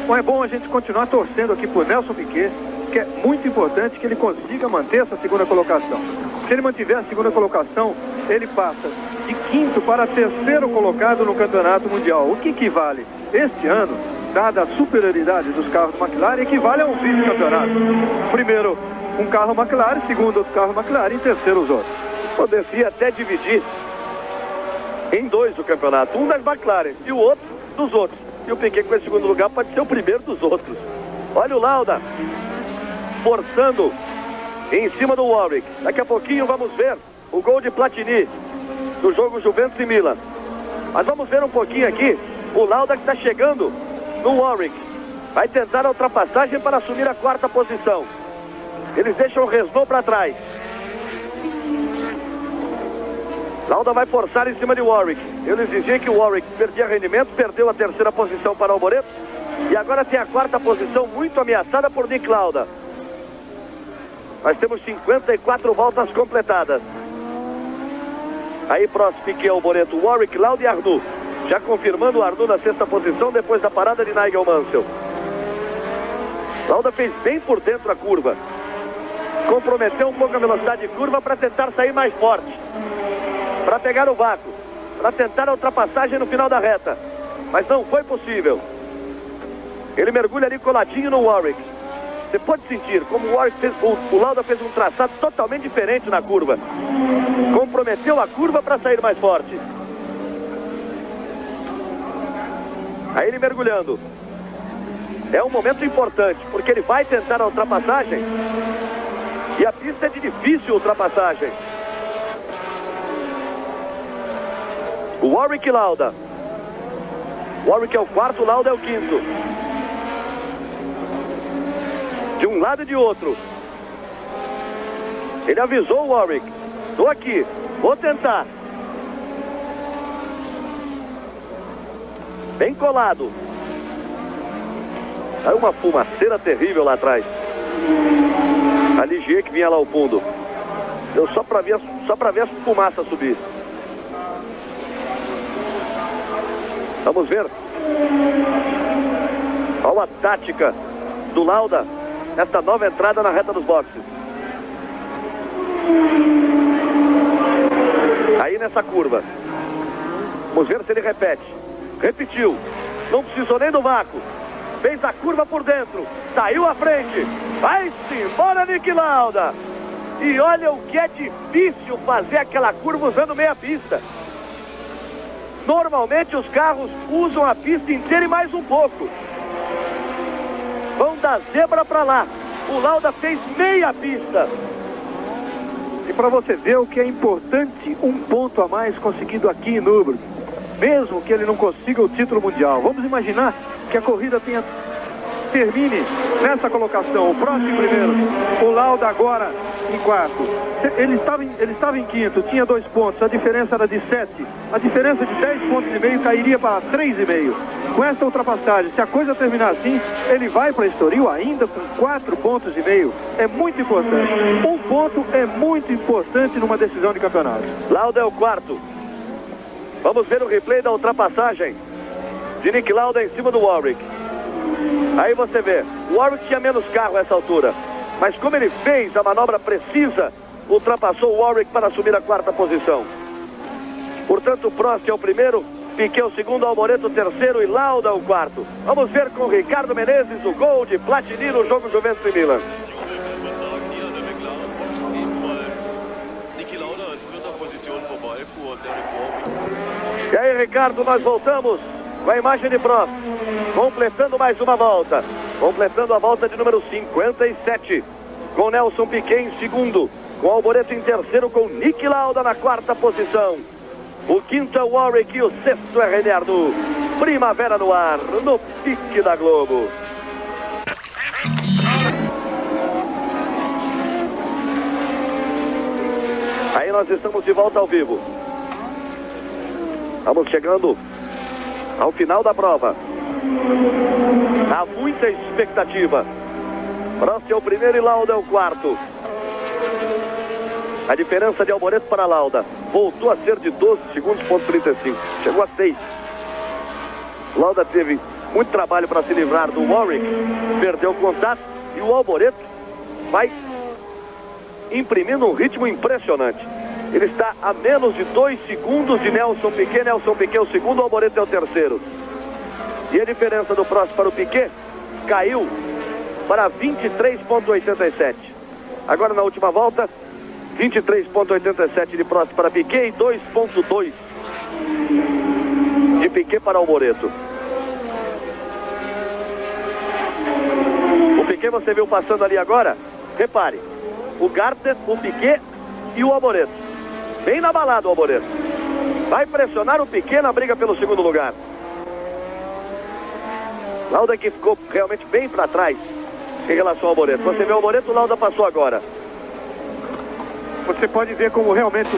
Bom, é bom a gente continuar torcendo aqui por Nelson Piquet, que é muito importante que ele consiga manter essa 2ª colocação. Se ele mantiver a 2ª colocação, ele passa de 5º para 3º colocado no campeonato mundial, o que equivale, este ano, dada a superioridade dos carros da McLaren, equivale a um vice-campeonato. Primeiro um carro McLaren, segundo outro carro McLaren e terceiro os outros. Poderia até dividir em 2 o campeonato, um das McLaren e o outro dos outros. E o Piquet com esse 2º lugar pode ser o primeiro dos outros. Olha o Lauda forçando em cima do Warwick. Daqui a pouquinho vamos ver o gol de Platini do jogo Juventus e Milan. Mas vamos ver um pouquinho aqui o Lauda, que está chegando no Warwick. Vai tentar a ultrapassagem para assumir a 4ª posição. Eles deixam o Renault para trás. Lauda vai forçar em cima de Warwick. Eu lhes dizia que o Warwick perdia rendimento, perdeu a 3ª posição para o Alboreto. E agora tem a 4ª posição muito ameaçada por Nick Lauda. Nós temos 54 voltas completadas. Aí Prost, Piquet, Alboreto, Warwick, Lauda e Arnoux. Já confirmando o Arnoux na sexta posição depois da parada de Nigel Mansell. Lauda fez bem por dentro a curva. Comprometeu um pouco a velocidade de curva para tentar sair mais forte. Para pegar o vácuo. Para tentar a ultrapassagem no final da reta. Mas não foi possível. Ele mergulha ali coladinho no Warwick. Você pode sentir como o Warwick fez, o Lauda fez um traçado totalmente diferente na curva. Comprometeu a curva para sair mais forte. Aí ele mergulhando. É um momento importante, porque ele vai tentar a ultrapassagem. E a pista é de difícil ultrapassagem. O Warwick e Lauda. Warwick é o quarto, Lauda é o quinto. De um lado e de outro. Ele avisou o Warwick. Estou aqui, vou tentar. Bem colado. Aí uma fumaceira terrível lá atrás. A Ligier que vinha lá ao fundo. Deu só para ver a fumaça subir. Vamos ver. Olha a tática do Lauda nesta nova entrada na reta dos boxes. Aí nessa curva. Vamos ver se ele repete. Repetiu. Não precisou nem do vácuo. Fez a curva por dentro. Saiu à frente. Vai-se embora, Niki Lauda. E olha o que é difícil fazer aquela curva usando meia pista. Normalmente os carros usam a pista inteira e mais um pouco. Vão da zebra para lá. O Lauda fez meia pista. E para você ver o que é importante, um ponto a mais conseguido aqui em Nürburgring. Mesmo que ele não consiga o título mundial. Vamos imaginar que a corrida termine nessa colocação. O Prost em primeiro, o Lauda agora em quarto. Ele estava em quinto, tinha 2 pontos, a diferença era de 7. A diferença de 10 pontos e meio cairia para 3,5. Com essa ultrapassagem, se a coisa terminar assim, ele vai para Estoril ainda com 4 pontos e meio. É muito importante. Um ponto é muito importante numa decisão de campeonato. Lauda é o quarto. Vamos ver o replay da ultrapassagem de Niki Lauda em cima do Warwick. Aí você vê, o Warwick tinha menos carro a essa altura, mas como ele fez a manobra precisa, ultrapassou o Warwick para assumir a quarta posição. Portanto, Prost é o primeiro, Piquet o segundo, Alboreto o terceiro e Lauda o quarto. Vamos ver com Ricardo Menezes o gol de Platini no jogo Juventus e Milan. E aí, Ricardo, nós voltamos com a imagem de Prost, completando mais uma volta, completando a volta de número 57, com Nelson Piquet em segundo, com Alboreto em terceiro, com Niki Lauda na quarta posição. O quinto é o Warwick e o sexto é René Arnoux. Primavera no ar, no pique da Globo. Aí nós estamos de volta ao vivo. Estamos chegando ao final da prova. Há muita expectativa. Prost é o primeiro e Lauda é o quarto. A diferença de Alboreto para Lauda voltou a ser de 12 segundos, ponto 35. Chegou a 6. Lauda teve muito trabalho para se livrar do Warwick. Perdeu o contato e o Alboreto vai imprimindo um ritmo impressionante. Ele está a menos de 2 segundos de Nelson Piquet. Nelson Piquet é o segundo, o Alboreto é o terceiro. E a diferença do Prost para o Piquet caiu para 23,87. Agora na última volta, 23,87 de Prost para Piquet e 2,2 de Piquet para Alboreto. O Piquet você viu passando ali agora? Repare, o Gartner, o Piquet e o Alboreto. Bem na balada o Alboreto. Vai pressionar o Piquet na briga pelo segundo lugar. Lauda que ficou realmente bem para trás em relação ao Alboreto. Você vê o Alboreto, o Lauda passou agora. Você pode ver como realmente...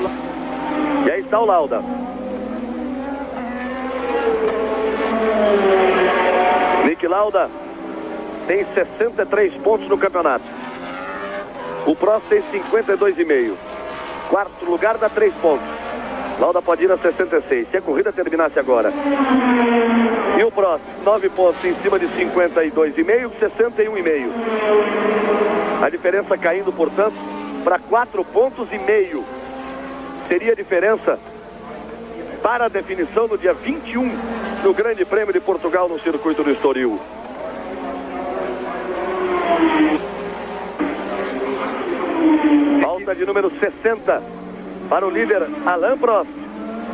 E aí está o Lauda. Niki Lauda tem 63 pontos no campeonato. O Prost tem 52,5. Quarto lugar dá 3 pontos. Lauda pode ir a 66, se a corrida terminasse agora. E o Prost, 9 pontos em cima de 52,5, 61,5. A diferença caindo, portanto, para 4,5 pontos. Seria a diferença para a definição no dia 21 do Grande Prêmio de Portugal no circuito do Estoril. Volta de número 60 para o líder Alain Prost.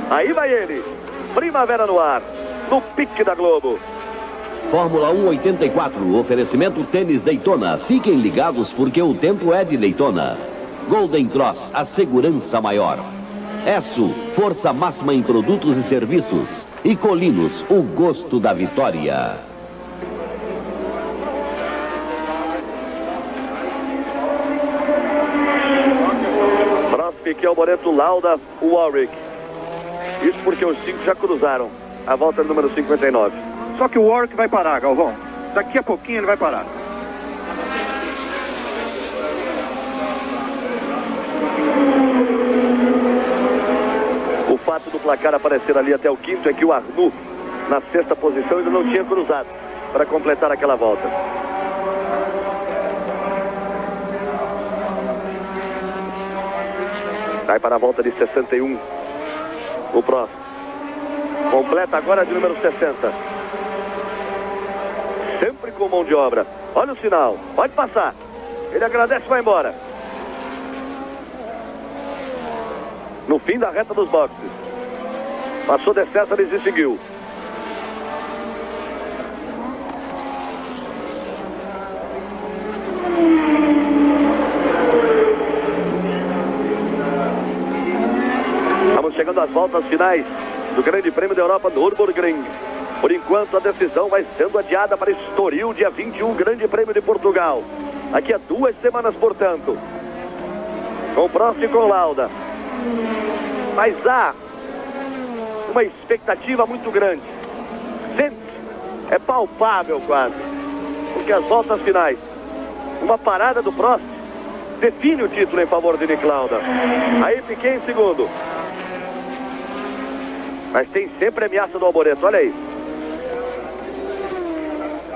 Aí vai ele, Primavera no ar, no pique da Globo. Fórmula 1 84, oferecimento Tênis Daytona. Fiquem ligados porque o tempo é de Daytona. Golden Cross, a segurança maior. Esso, força máxima em produtos e serviços. E Colinos, o gosto da vitória. Prost, Piquet, Alboreto, Lauda, Warwick. Isso porque os 5 já cruzaram a volta número 59. Só que o Warwick vai parar, Galvão. Daqui a pouquinho ele vai parar. O fato do placar aparecer ali até o quinto é que o Arnoux, na 6ª posição, ainda não tinha cruzado para completar aquela volta. Vai para a volta de 61. O Prost completa agora de número 60. Sempre com mão de obra. Olha o sinal, pode passar. Ele agradece e vai embora. No fim da reta dos boxes. Passou de César e seguiu. Estamos chegando às voltas finais do Grande Prêmio da Europa no Nürburgring. Por enquanto a decisão vai sendo adiada para Estoril, dia 21, Grande Prêmio de Portugal. Daqui a 2 semanas, portanto. Com Prost e com Lauda. Mas há uma expectativa muito grande. Sente, é palpável quase. Porque as voltas finais, uma parada do Prost define o título em favor de Nick Lauda. Aí Piquet em segundo. Mas tem sempre a ameaça do Alboreto, olha aí.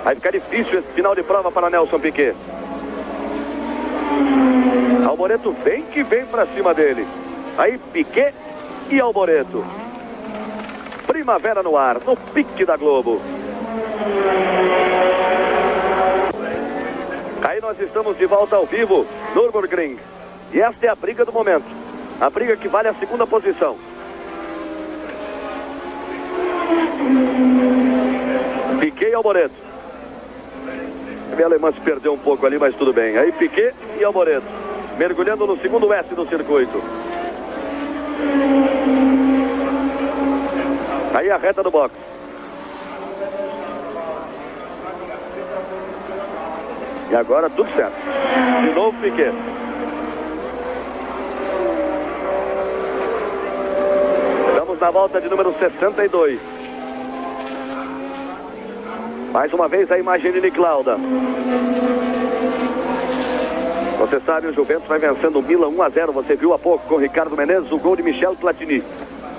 Vai ficar difícil esse final de prova para Nelson Piquet. Alboreto vem que vem para cima dele. Aí Piquet e Alboreto. Primavera no ar, no pique da Globo. Aí nós estamos de volta ao vivo, Nürburgring. E esta é a briga do momento. A briga que vale a 2ª posição. Piquet e Alboreto. O alemão se perdeu um pouco ali, mas tudo bem. Aí Piquet e Alboreto, mergulhando no segundo S do circuito. Aí a reta do box. E agora tudo certo. De novo Piquet. Estamos na volta de número 62. Mais uma vez a imagem de Nick Lauda. Você sabe, o Juventus vai vencendo o Milan 1-0. Você viu há pouco com o Ricardo Menezes o gol de Michel Platini.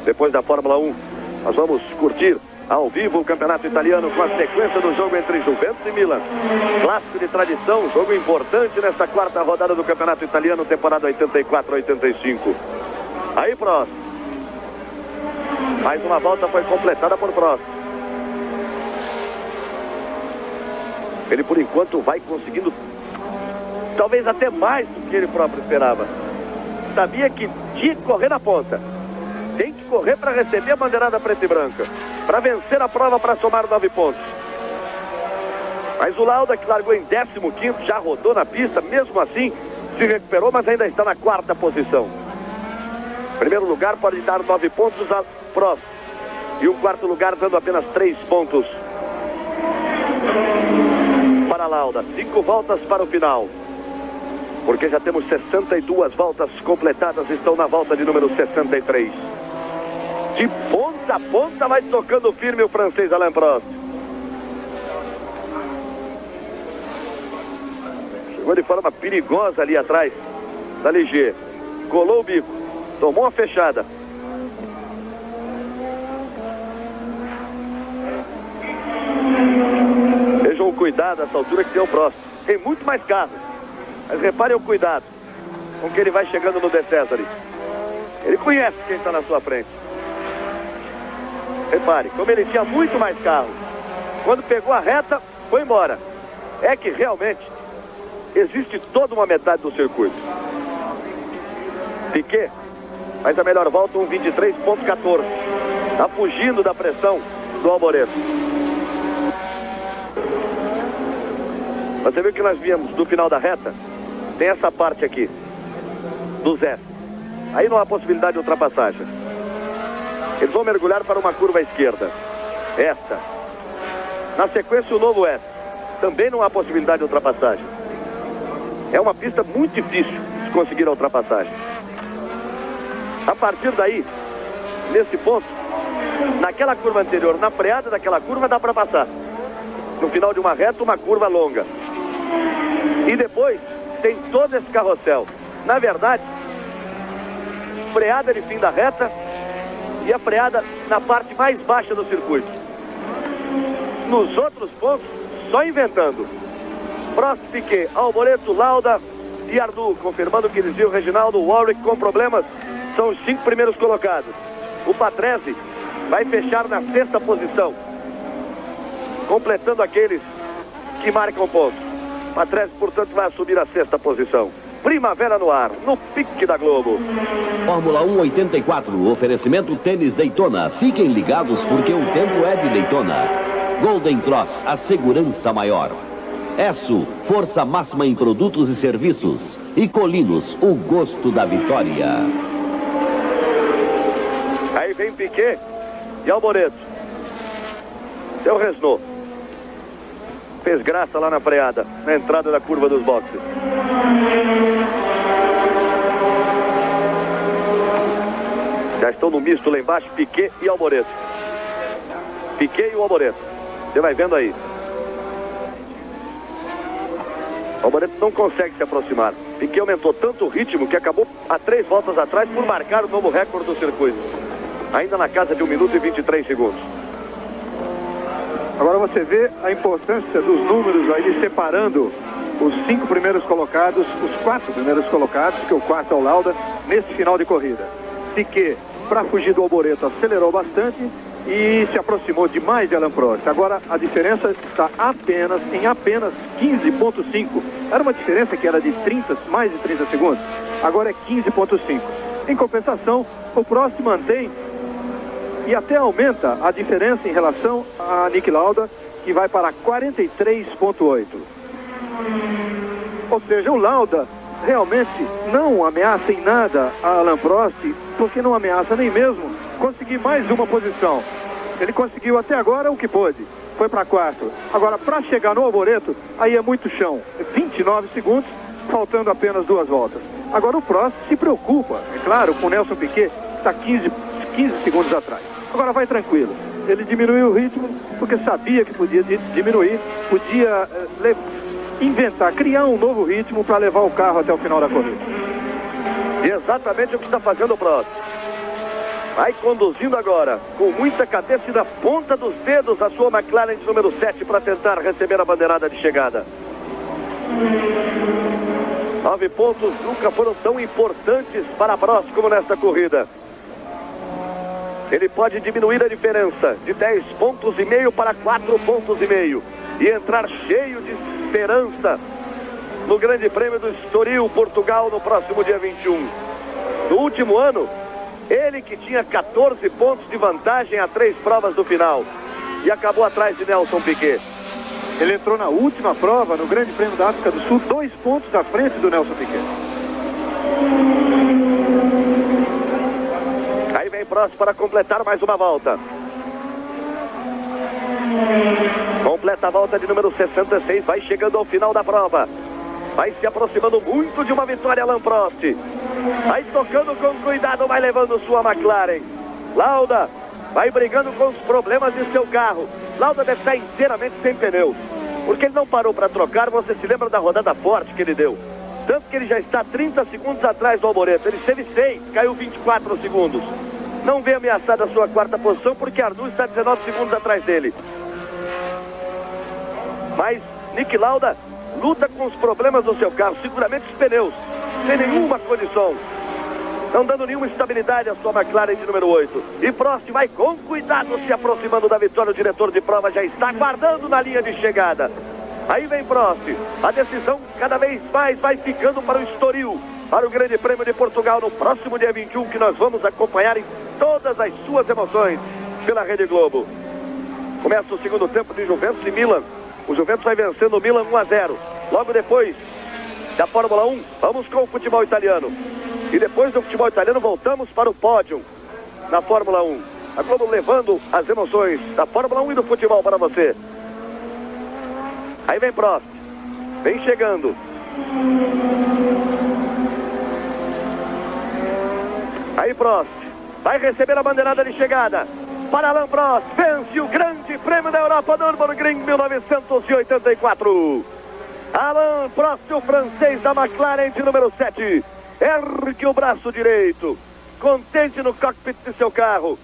Depois da Fórmula 1, nós vamos curtir ao vivo o campeonato italiano com a sequência do jogo entre Juventus e Milan. Clássico de tradição, jogo importante nesta 4ª rodada do campeonato italiano, temporada 84-85. Aí Prost. Mais uma volta foi completada por Prost. Ele por enquanto vai conseguindo talvez até mais do que ele próprio esperava. Sabia que tinha que correr na ponta. Tem que correr para receber a bandeirada preta e branca. Para vencer a prova, para somar 9 pontos. Mas o Lauda, que largou em 15º, já rodou na pista. Mesmo assim, se recuperou, mas ainda está na 4ª posição. Primeiro lugar pode dar 9 pontos a Prost. E o 4º lugar dando apenas 3 pontos para Lauda. 5 voltas para o final. Porque já temos 62 voltas completadas. Estão na volta de número 63. De ponta a ponta vai tocando firme o francês Alain Prost. Chegou de forma perigosa ali atrás da Ligier. Colou o bico. Tomou a fechada. cuidado nessa altura que tem o Prost. Tem muito mais carros. Mas reparem o cuidado com que ele vai chegando no De Cesare. Ele conhece quem está na sua frente. Repare, como ele tinha muito mais carros. Quando pegou a reta, foi embora. É que realmente existe toda uma metade do circuito. Piquet faz a melhor volta, 1:23.14. Está fugindo da pressão do Alboreto. Você viu que nós viemos do final da reta? Tem essa parte aqui dos S. Aí não há possibilidade de ultrapassagem. Eles vão mergulhar para uma curva à esquerda. Esta. Na sequência, o novo S. Também não há possibilidade de ultrapassagem. É uma pista muito difícil de conseguir a ultrapassagem. A partir daí, nesse ponto, naquela curva anterior, na freada daquela curva, dá para passar. No final de uma reta, uma curva longa. E depois, tem todo esse carrossel. Na verdade, freada de fim da reta e a freada na parte mais baixa do circuito. Nos outros pontos, só inventando. Prost, Piquet, Alboreto, Lauda e Arnoux, confirmando que eles viram Reginaldo, Warwick com problemas, são os 5 primeiros colocados. O Patrese vai fechar na 6ª posição, completando aqueles que marcam pontos. Patrese, portanto, vai assumir a 6ª posição. Primavera no ar, no pique da Globo. Fórmula 1 84, oferecimento Tênis Daytona. Fiquem ligados porque o tempo é de Daytona. Golden Cross, a segurança maior. Esso, força máxima em produtos e serviços. E Colinos, o gosto da vitória. Aí vem Piquet e Alboreto. Seu Renault fez graça lá na freada, na entrada da curva dos boxes. Já estão no misto lá embaixo, Piquet e Alboreto. Piquet e o Alboreto. Você vai vendo aí. O Alboreto não consegue se aproximar. Piquet aumentou tanto o ritmo que acabou a 3 voltas atrás por marcar o novo recorde do circuito. Ainda na casa de 1 minuto e 23 segundos. Agora você vê a importância dos números aí separando os 5 primeiros colocados, os 4 primeiros colocados, que o quarto é o Lauda, nesse final de corrida. Piquet, para fugir do Alboreto, acelerou bastante e se aproximou demais de Alain Prost. Agora a diferença está em apenas 15,5. Era uma diferença que era de mais de 30 segundos. Agora é 15,5. Em compensação, o Prost mantém e até aumenta a diferença em relação a Niki Lauda, que vai para 43,8. Ou seja, o Lauda realmente não ameaça em nada a Alain Prost, porque não ameaça nem mesmo conseguir mais uma posição. Ele conseguiu até agora o que pôde, foi para 4. Agora, para chegar no Alboreto, aí é muito chão. 29 segundos, faltando apenas 2 voltas. Agora o Prost se preocupa, é claro, com o Nelson Piquet, que está 15 segundos atrás. Agora vai tranquilo. Ele diminuiu o ritmo porque sabia que podia diminuir, podia criar um novo ritmo para levar o carro até o final da corrida. E exatamente o que está fazendo o Prost. Vai conduzindo agora, com muita cabeça e na ponta dos dedos, a sua McLaren de número 7 para tentar receber a bandeirada de chegada. 9 pontos nunca foram tão importantes para Prost como nesta corrida. Ele pode diminuir a diferença de 10,5 pontos para 4,5 pontos e entrar cheio de esperança no Grande Prêmio do Estoril, Portugal, no próximo dia 21. No último ano, ele que tinha 14 pontos de vantagem a 3 provas do final e acabou atrás de Nelson Piquet. Ele entrou na última prova, no Grande Prêmio da África do Sul, 2 pontos à frente do Nelson Piquet. Aí vem Prost para completar mais uma volta. Completa a volta de número 66, vai chegando ao final da prova. Vai se aproximando muito de uma vitória, Alain Prost. Vai tocando com cuidado, vai levando sua McLaren. Lauda vai brigando com os problemas de seu carro. Lauda deve estar inteiramente sem pneus, porque ele não parou para trocar. Você se lembra da rodada forte que ele deu? Tanto que ele já está 30 segundos atrás do Alboreto. Ele teve 6, caiu 24 segundos. Não vê ameaçada a sua 4ª posição, porque Arnoux está 19 segundos atrás dele. Mas Niki Lauda luta com os problemas do seu carro, seguramente os pneus, sem nenhuma condição. Não dando nenhuma estabilidade à sua McLaren de número 8. E Prost vai com cuidado se aproximando da vitória. O diretor de prova já está guardando na linha de chegada. Aí vem Prost. A decisão cada vez mais vai ficando para o Estoril, para o Grande Prêmio de Portugal no próximo dia 21, que nós vamos acompanhar em todas as suas emoções pela Rede Globo. Começa o segundo tempo de Juventus e Milan. O Juventus vai vencendo o Milan 1-0. Logo depois da Fórmula 1, vamos com o futebol italiano. E depois do futebol italiano, voltamos para o pódio na Fórmula 1. A Globo levando as emoções da Fórmula 1 e do futebol para você. Aí vem Prost. Vem chegando. Aí Prost. Vai receber a bandeirada de chegada. Para Alain Prost. Vence o Grande Prêmio da Europa do Nürburgring 1984. Alain Prost, o francês da McLaren de número 7. Ergue o braço direito, contente no cockpit de seu carro.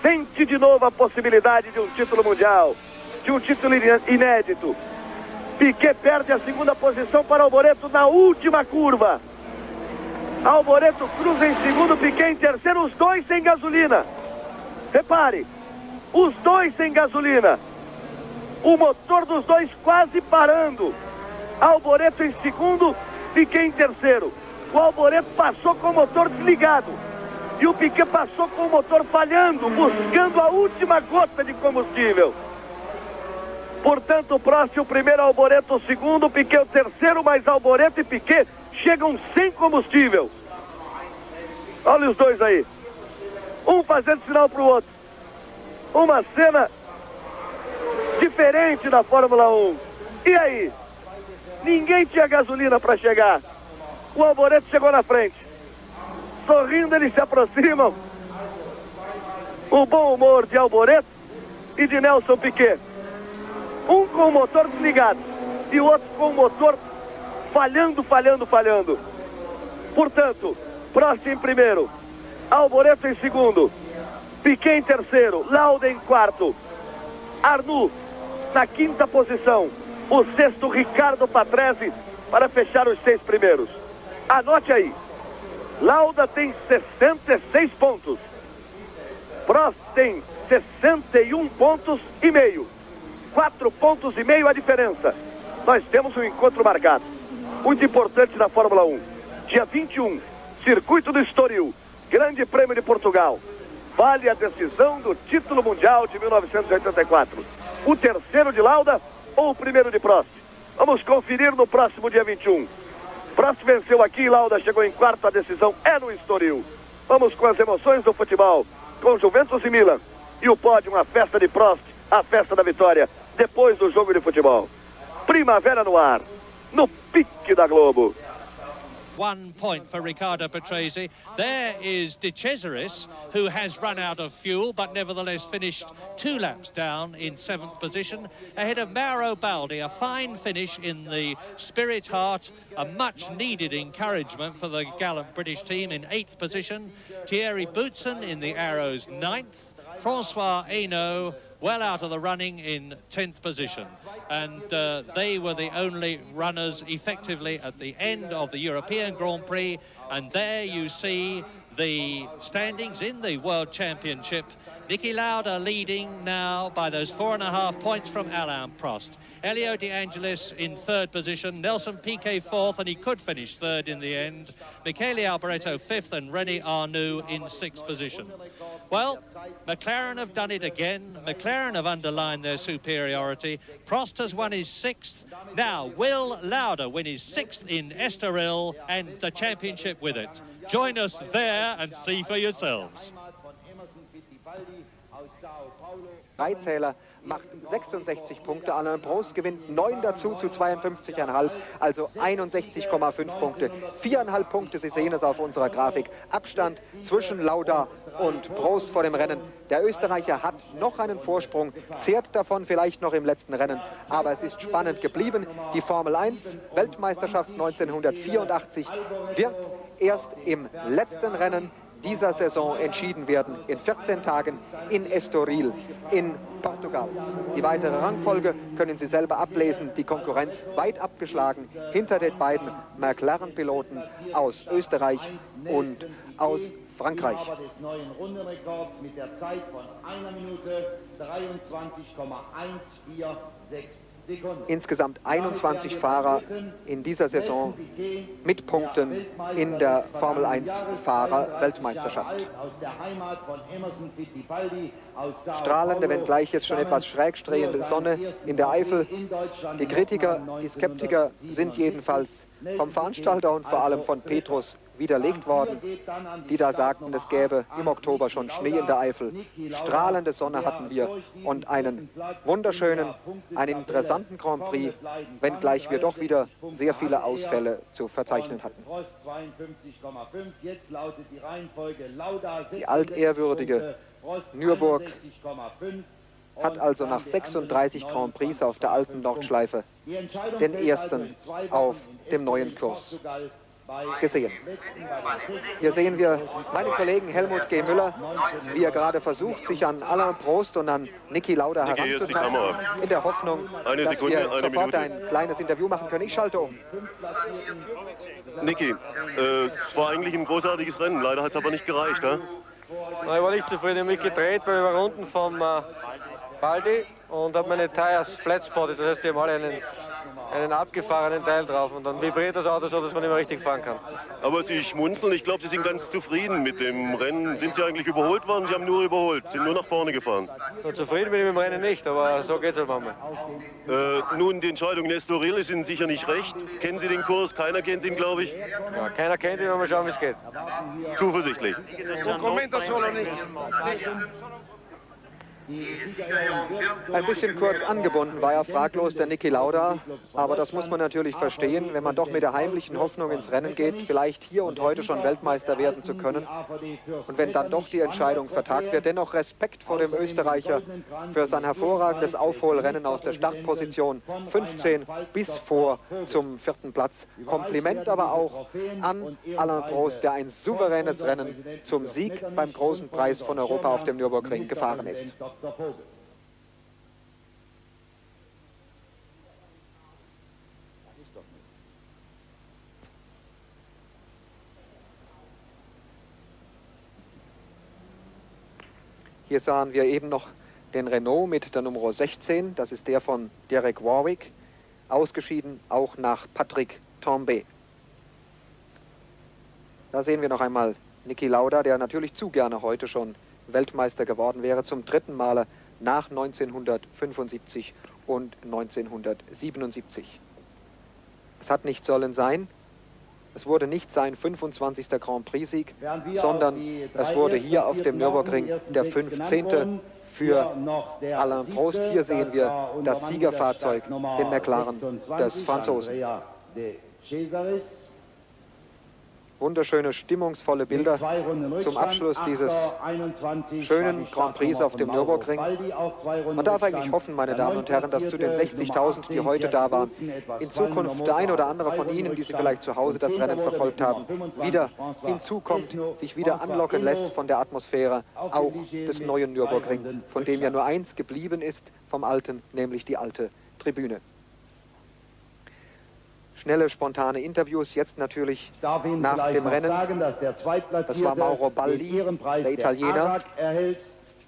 Sente de novo a possibilidade de um título mundial, de um título inédito. Piquet perde a segunda posição para Alboreto na última curva. Alboreto cruza em segundo, Piquet em terceiro, os dois sem gasolina. Repare, os dois sem gasolina. O motor dos dois quase parando. Alboreto em segundo, Piquet em terceiro. O Alboreto passou com o motor desligado e o Piquet passou com o motor falhando, buscando a última gota de combustível. Portanto, o Prost o primeiro, Alboreto o segundo, Piquet o terceiro, mas Alboreto e Piquet chegam sem combustível. Olha os dois aí, um fazendo sinal para o outro. Uma cena diferente da Fórmula 1. E aí? Ninguém tinha gasolina para chegar. O Alboreto chegou na frente. Sorrindo, eles se aproximam. O bom humor de Alboreto e de Nelson Piquet. Um com o motor desligado e o outro com o motor falhando. Portanto, Prost em primeiro, Alboreto em segundo, Piquet em terceiro, Lauda em quarto, Arnoux na quinta posição, o sexto Ricardo Patrese para fechar os 6 primeiros. Anote aí, Lauda tem 66 pontos, Prost tem 61 pontos e meio, 4 pontos e meio a diferença. Nós temos um encontro marcado, muito importante na Fórmula 1, dia 21, Circuito do Estoril, Grande Prêmio de Portugal, vale a decisão do título mundial de 1984, o terceiro de Lauda ou o primeiro de Prost? Vamos conferir no próximo dia 21. Prost venceu aqui e Lauda chegou em quarto, a decisão é no Estoril. Vamos com as emoções do futebol, com Juventus e Milan. E o pódio, a festa de Prost, a festa da vitória, depois do jogo de futebol. Primavera no ar, no pique da Globo. 1 point for Ricardo Patrese. There is De Cesaris, who has run out of fuel, but nevertheless finished 2 laps down in 7th position, ahead of Mauro Baldi. A fine finish in the Spirit Heart, a much-needed encouragement for the gallant British team in 8th position. Thierry Boutsen in the Arrows 9th. Francois Hainaut well out of the running in 10th position, and they were the only runners effectively at the end of the European Grand Prix. And there you see the standings in the World Championship. Niki Lauda leading now by those 4.5 points from Alain Prost. Elio De Angelis in 3rd position, Nelson Piquet 4th, and he could finish 3rd in the end. Michele Alboreto 5th, and René Arnoux in 6th position. Well, McLaren have done it again. McLaren have underlined their superiority. Prost has won his 6th. Now, will Lauda win his 6th in Estoril and the championship with it? Join us there and see for yourselves. Dreizähler macht 66 Punkte, Alain Prost gewinnt 9 dazu zu 52,5, also 61,5 Punkte. 4,5 Punkte, Sie sehen es auf unserer Grafik. Abstand zwischen Lauda und Prost vor dem Rennen. Der Österreicher hat noch einen Vorsprung, zehrt davon vielleicht noch im letzten Rennen, aber es ist spannend geblieben. Die Formel 1 Weltmeisterschaft 1984 wird erst im letzten Rennen dieser Saison entschieden werden in 14 Tagen in Estoril in Portugal. Die weitere Rangfolge können Sie selber ablesen. Die Konkurrenz weit abgeschlagen hinter den beiden McLaren-Piloten aus Österreich und aus Frankreich. Des neuen Rundenrekords mit der Zeit von 1 Minute 23,146 Sekunden. Insgesamt 21 Fahrer in dieser Saison mit Punkten in der Formel 1 Fahrer-Weltmeisterschaft. Strahlende, wenngleich jetzt schon etwas schräg drehende Sonne in der Eifel. Die Kritiker, die Skeptiker sind jedenfalls vom Veranstalter und vor allem von Petrus widerlegt worden, die da sagten, es gäbe im Oktober schon Schnee in der Eifel. Strahlende Sonne hatten wir und einen wunderschönen, einen interessanten Grand Prix, wenngleich wir doch wieder sehr viele Ausfälle zu verzeichnen hatten. Die altehrwürdige Nürburg hat also nach 36 Grand Prix auf der alten Nordschleife den ersten auf dem neuen Kurs gesehen. Hier sehen wir meinen Kollegen Helmut G. Müller, wie er gerade versucht, sich an Alain Prost und an Niki Lauda heranzutasten, in der Hoffnung, dass wir sofort ein kleines Interview machen können. Ich schalte um. Niki, es war eigentlich ein großartiges Rennen, leider hat es aber nicht gereicht. Ne? Ich war nicht zufrieden mit gedreht bei Überrunden vom Baldi und habe meine Tires flat spotted, das heißt, die haben alle einen abgefahrenen Teil drauf und dann vibriert das Auto so, dass man nicht mehr richtig fahren kann. Aber Sie schmunzeln, ich glaube, Sie sind ganz zufrieden mit dem Rennen. Sind Sie eigentlich überholt worden? Sie haben nur überholt, sind nur nach vorne gefahren. So zufrieden bin ich mit dem Rennen nicht, aber so geht es halt manchmal. Nun, die Entscheidung in Estoril sind sicher nicht recht. Kennen Sie den Kurs? Keiner kennt ihn, glaube ich. Ja, keiner kennt ihn, aber mal schauen, wie es geht. Zuversichtlich. Ein bisschen kurz angebunden war ja fraglos der Niki Lauda, aber das muss man natürlich verstehen, wenn man doch mit der heimlichen Hoffnung ins Rennen geht, vielleicht hier und heute schon Weltmeister werden zu können. Und wenn dann doch die Entscheidung vertagt wird, dennoch Respekt vor dem Österreicher für sein hervorragendes Aufholrennen aus der Startposition 15 bis vor zum 4. Platz. Kompliment aber auch an Alain Prost, der ein souveränes Rennen zum Sieg beim großen Preis von Europa auf dem Nürburgring gefahren ist. Hier sahen wir eben noch den Renault mit der Nummer 16, das ist der von Derek Warwick, ausgeschieden auch nach Patrick Tambay. Da sehen wir noch einmal Niki Lauda, der natürlich zu gerne heute schon Weltmeister geworden wäre, zum 3. Male nach 1975 und 1977. Es hat nicht sollen sein. Es wurde nicht sein 25. Grand Prix-Sieg, sondern es wurde hier auf dem Nürburgring der 15. für Alain Prost. Hier sehen wir das Siegerfahrzeug, den McLaren des Franzosen. Wunderschöne, stimmungsvolle Bilder zum Abschluss dieses schönen Grand Prix auf dem Nürburgring. Man darf eigentlich hoffen, meine Damen und Herren, dass zu den 60.000, die heute da waren, in Zukunft der ein oder andere von Ihnen, die Sie vielleicht zu Hause das Rennen verfolgt haben, wieder hinzukommt, sich wieder anlocken lässt von der Atmosphäre auch des neuen Nürburgring, von dem ja nur eins geblieben ist vom alten, nämlich die alte Tribüne. Schnelle, spontane Interviews, jetzt natürlich nach dem Rennen. Das war Mauro Baldi, der Italiener,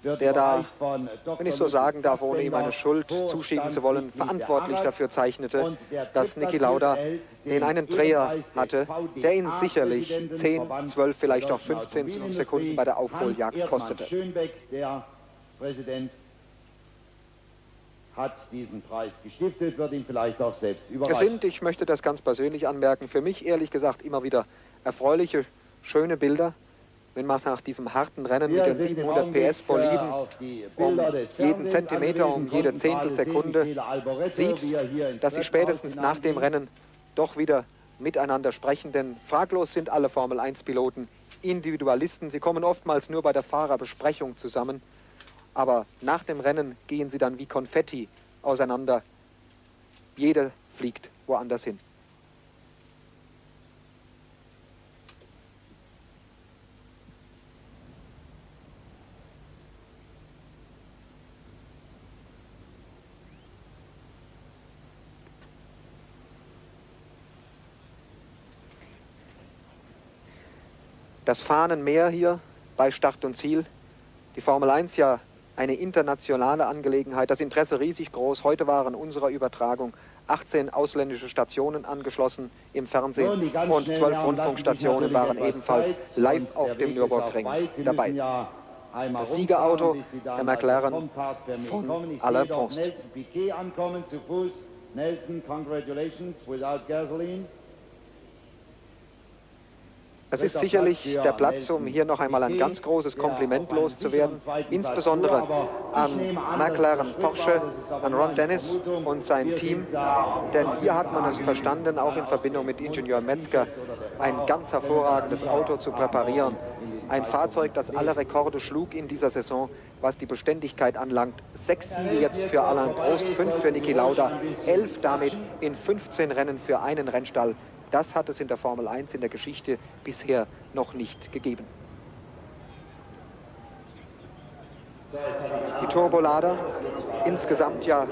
der da, wenn ich so sagen darf, ohne ihm eine Schuld zuschieben zu wollen, verantwortlich dafür zeichnete, dass Niki Lauda den einen Dreher hatte, der ihn sicherlich 10, 12, vielleicht auch 15 Sekunden bei der Aufholjagd kostete. Der Präsident hat diesen Preis gestiftet, wird ihn vielleicht auch selbst überreichen. Es sind, ich möchte das ganz persönlich anmerken, für mich ehrlich gesagt immer wieder erfreuliche, schöne Bilder, wenn man nach diesem harten Rennen mit den 700 PS Boliden um jeden Zentimeter, um jede Zehntelsekunde sieht, dass sie spätestens nach dem Rennen doch wieder miteinander sprechen, denn fraglos sind alle Formel-1-Piloten Individualisten. Sie kommen oftmals nur bei der Fahrerbesprechung zusammen. Aber nach dem Rennen gehen sie dann wie Konfetti auseinander. Jeder fliegt woanders hin. Das Fahnenmeer hier bei Start und Ziel. Die Formel 1 ja eine internationale Angelegenheit. Das Interesse riesig groß. Heute waren unserer Übertragung 18 ausländische Stationen angeschlossen im Fernsehen und 12 Rundfunkstationen waren ebenfalls live auf dem Nürburgring dabei. Das Siegerauto, der McLaren von Alain Prost. Nelson, congratulations, without gasoline. Es ist sicherlich der Platz, um hier noch einmal ein ganz großes Kompliment loszuwerden, insbesondere an McLaren Porsche, an Ron Dennis und sein Team, denn hier hat man es verstanden, auch in Verbindung mit Ingenieur Metzger, ein ganz hervorragendes Auto zu präparieren. Ein Fahrzeug, das alle Rekorde schlug in dieser Saison, was die Beständigkeit anlangt. 6 Siege jetzt für Alain Prost, 5 für Niki Lauda, 11 damit in 15 Rennen für einen Rennstall. Das hat es in der Formel 1 in der Geschichte bisher noch nicht gegeben. Die Turbolader insgesamt ja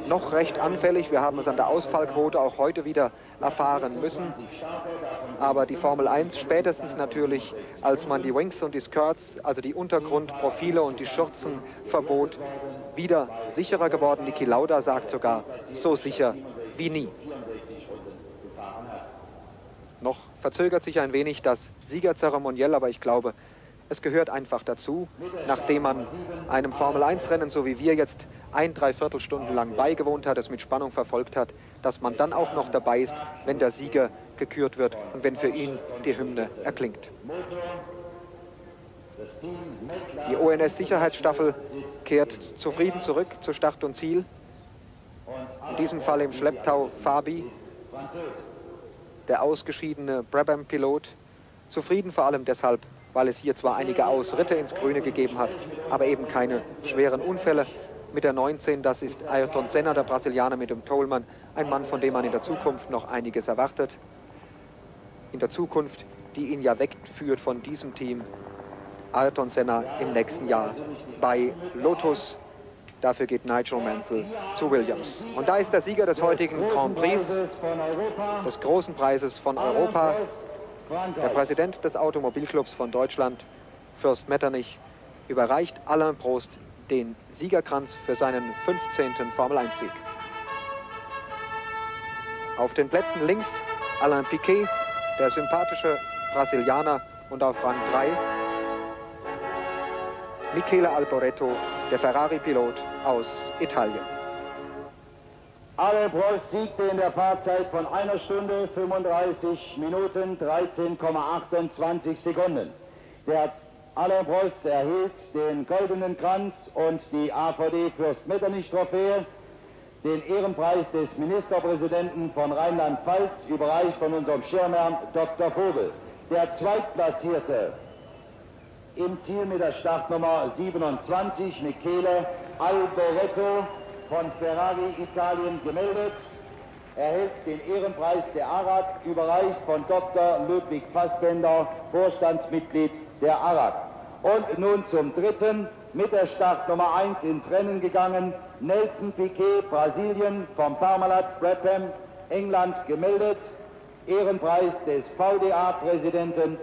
noch recht anfällig. Wir haben es an der Ausfallquote auch heute wieder erfahren müssen. Aber die Formel 1 spätestens natürlich, als man die Wings und die Skirts, also die Untergrundprofile und die Schürzen verbot, wieder sicherer geworden. Niki Lauda sagt sogar, so sicher wie nie. Noch verzögert sich ein wenig das Siegerzeremoniell, aber ich glaube, es gehört einfach dazu, nachdem man einem Formel-1-Rennen, so wie wir jetzt 1¾ Stunden lang beigewohnt hat, es mit Spannung verfolgt hat, dass man dann auch noch dabei ist, wenn der Sieger gekürt wird und wenn für ihn die Hymne erklingt. Die ONS-Sicherheitsstaffel kehrt zufrieden zurück zu Start und Ziel. In diesem Fall im Schlepptau Fabi, der ausgeschiedene Brabham-Pilot, zufrieden vor allem deshalb, weil es hier zwar einige Ausritte ins Grüne gegeben hat, aber eben keine schweren Unfälle. Mit der 19, das ist Ayrton Senna, der Brasilianer mit dem Toleman, ein Mann, von dem man in der Zukunft noch einiges erwartet. In der Zukunft, die ihn ja wegführt von diesem Team, Ayrton Senna im nächsten Jahr bei Lotus. Dafür geht Nigel Mansell zu Williams. Und da ist der Sieger des heutigen Grand Prix, des großen Preises von Europa, der Präsident des Automobilclubs von Deutschland, Fürst Metternich, überreicht Alain Prost den Siegerkranz für seinen 15. Formel-1-Sieg. Auf den Plätzen links Alain Piquet, der sympathische Brasilianer, und auf Rang 3 Michele Alboreto, der Ferrari-Pilot aus Italien. Alain Prost siegte in der Fahrzeit von 1 Stunde 35 Minuten 13,28 Sekunden. Der Alain Prost erhielt den Goldenen Kranz und die AVD Fürst Metternich-Trophäe, den Ehrenpreis des Ministerpräsidenten von Rheinland-Pfalz, überreicht von unserem Schirmherrn Dr. Vogel. Der Zweitplatzierte im Ziel mit der Startnummer 27, Michele Alboreto von Ferrari Italien gemeldet, erhält den Ehrenpreis der ARAG, überreicht von Dr. Ludwig Fassbender, Vorstandsmitglied der ARAG. Und nun zum dritten, mit der Startnummer 1 ins Rennen gegangen, Nelson Piquet, Brasilien, vom Parmalat Brabham, England gemeldet, Ehrenpreis des VDA-Präsidenten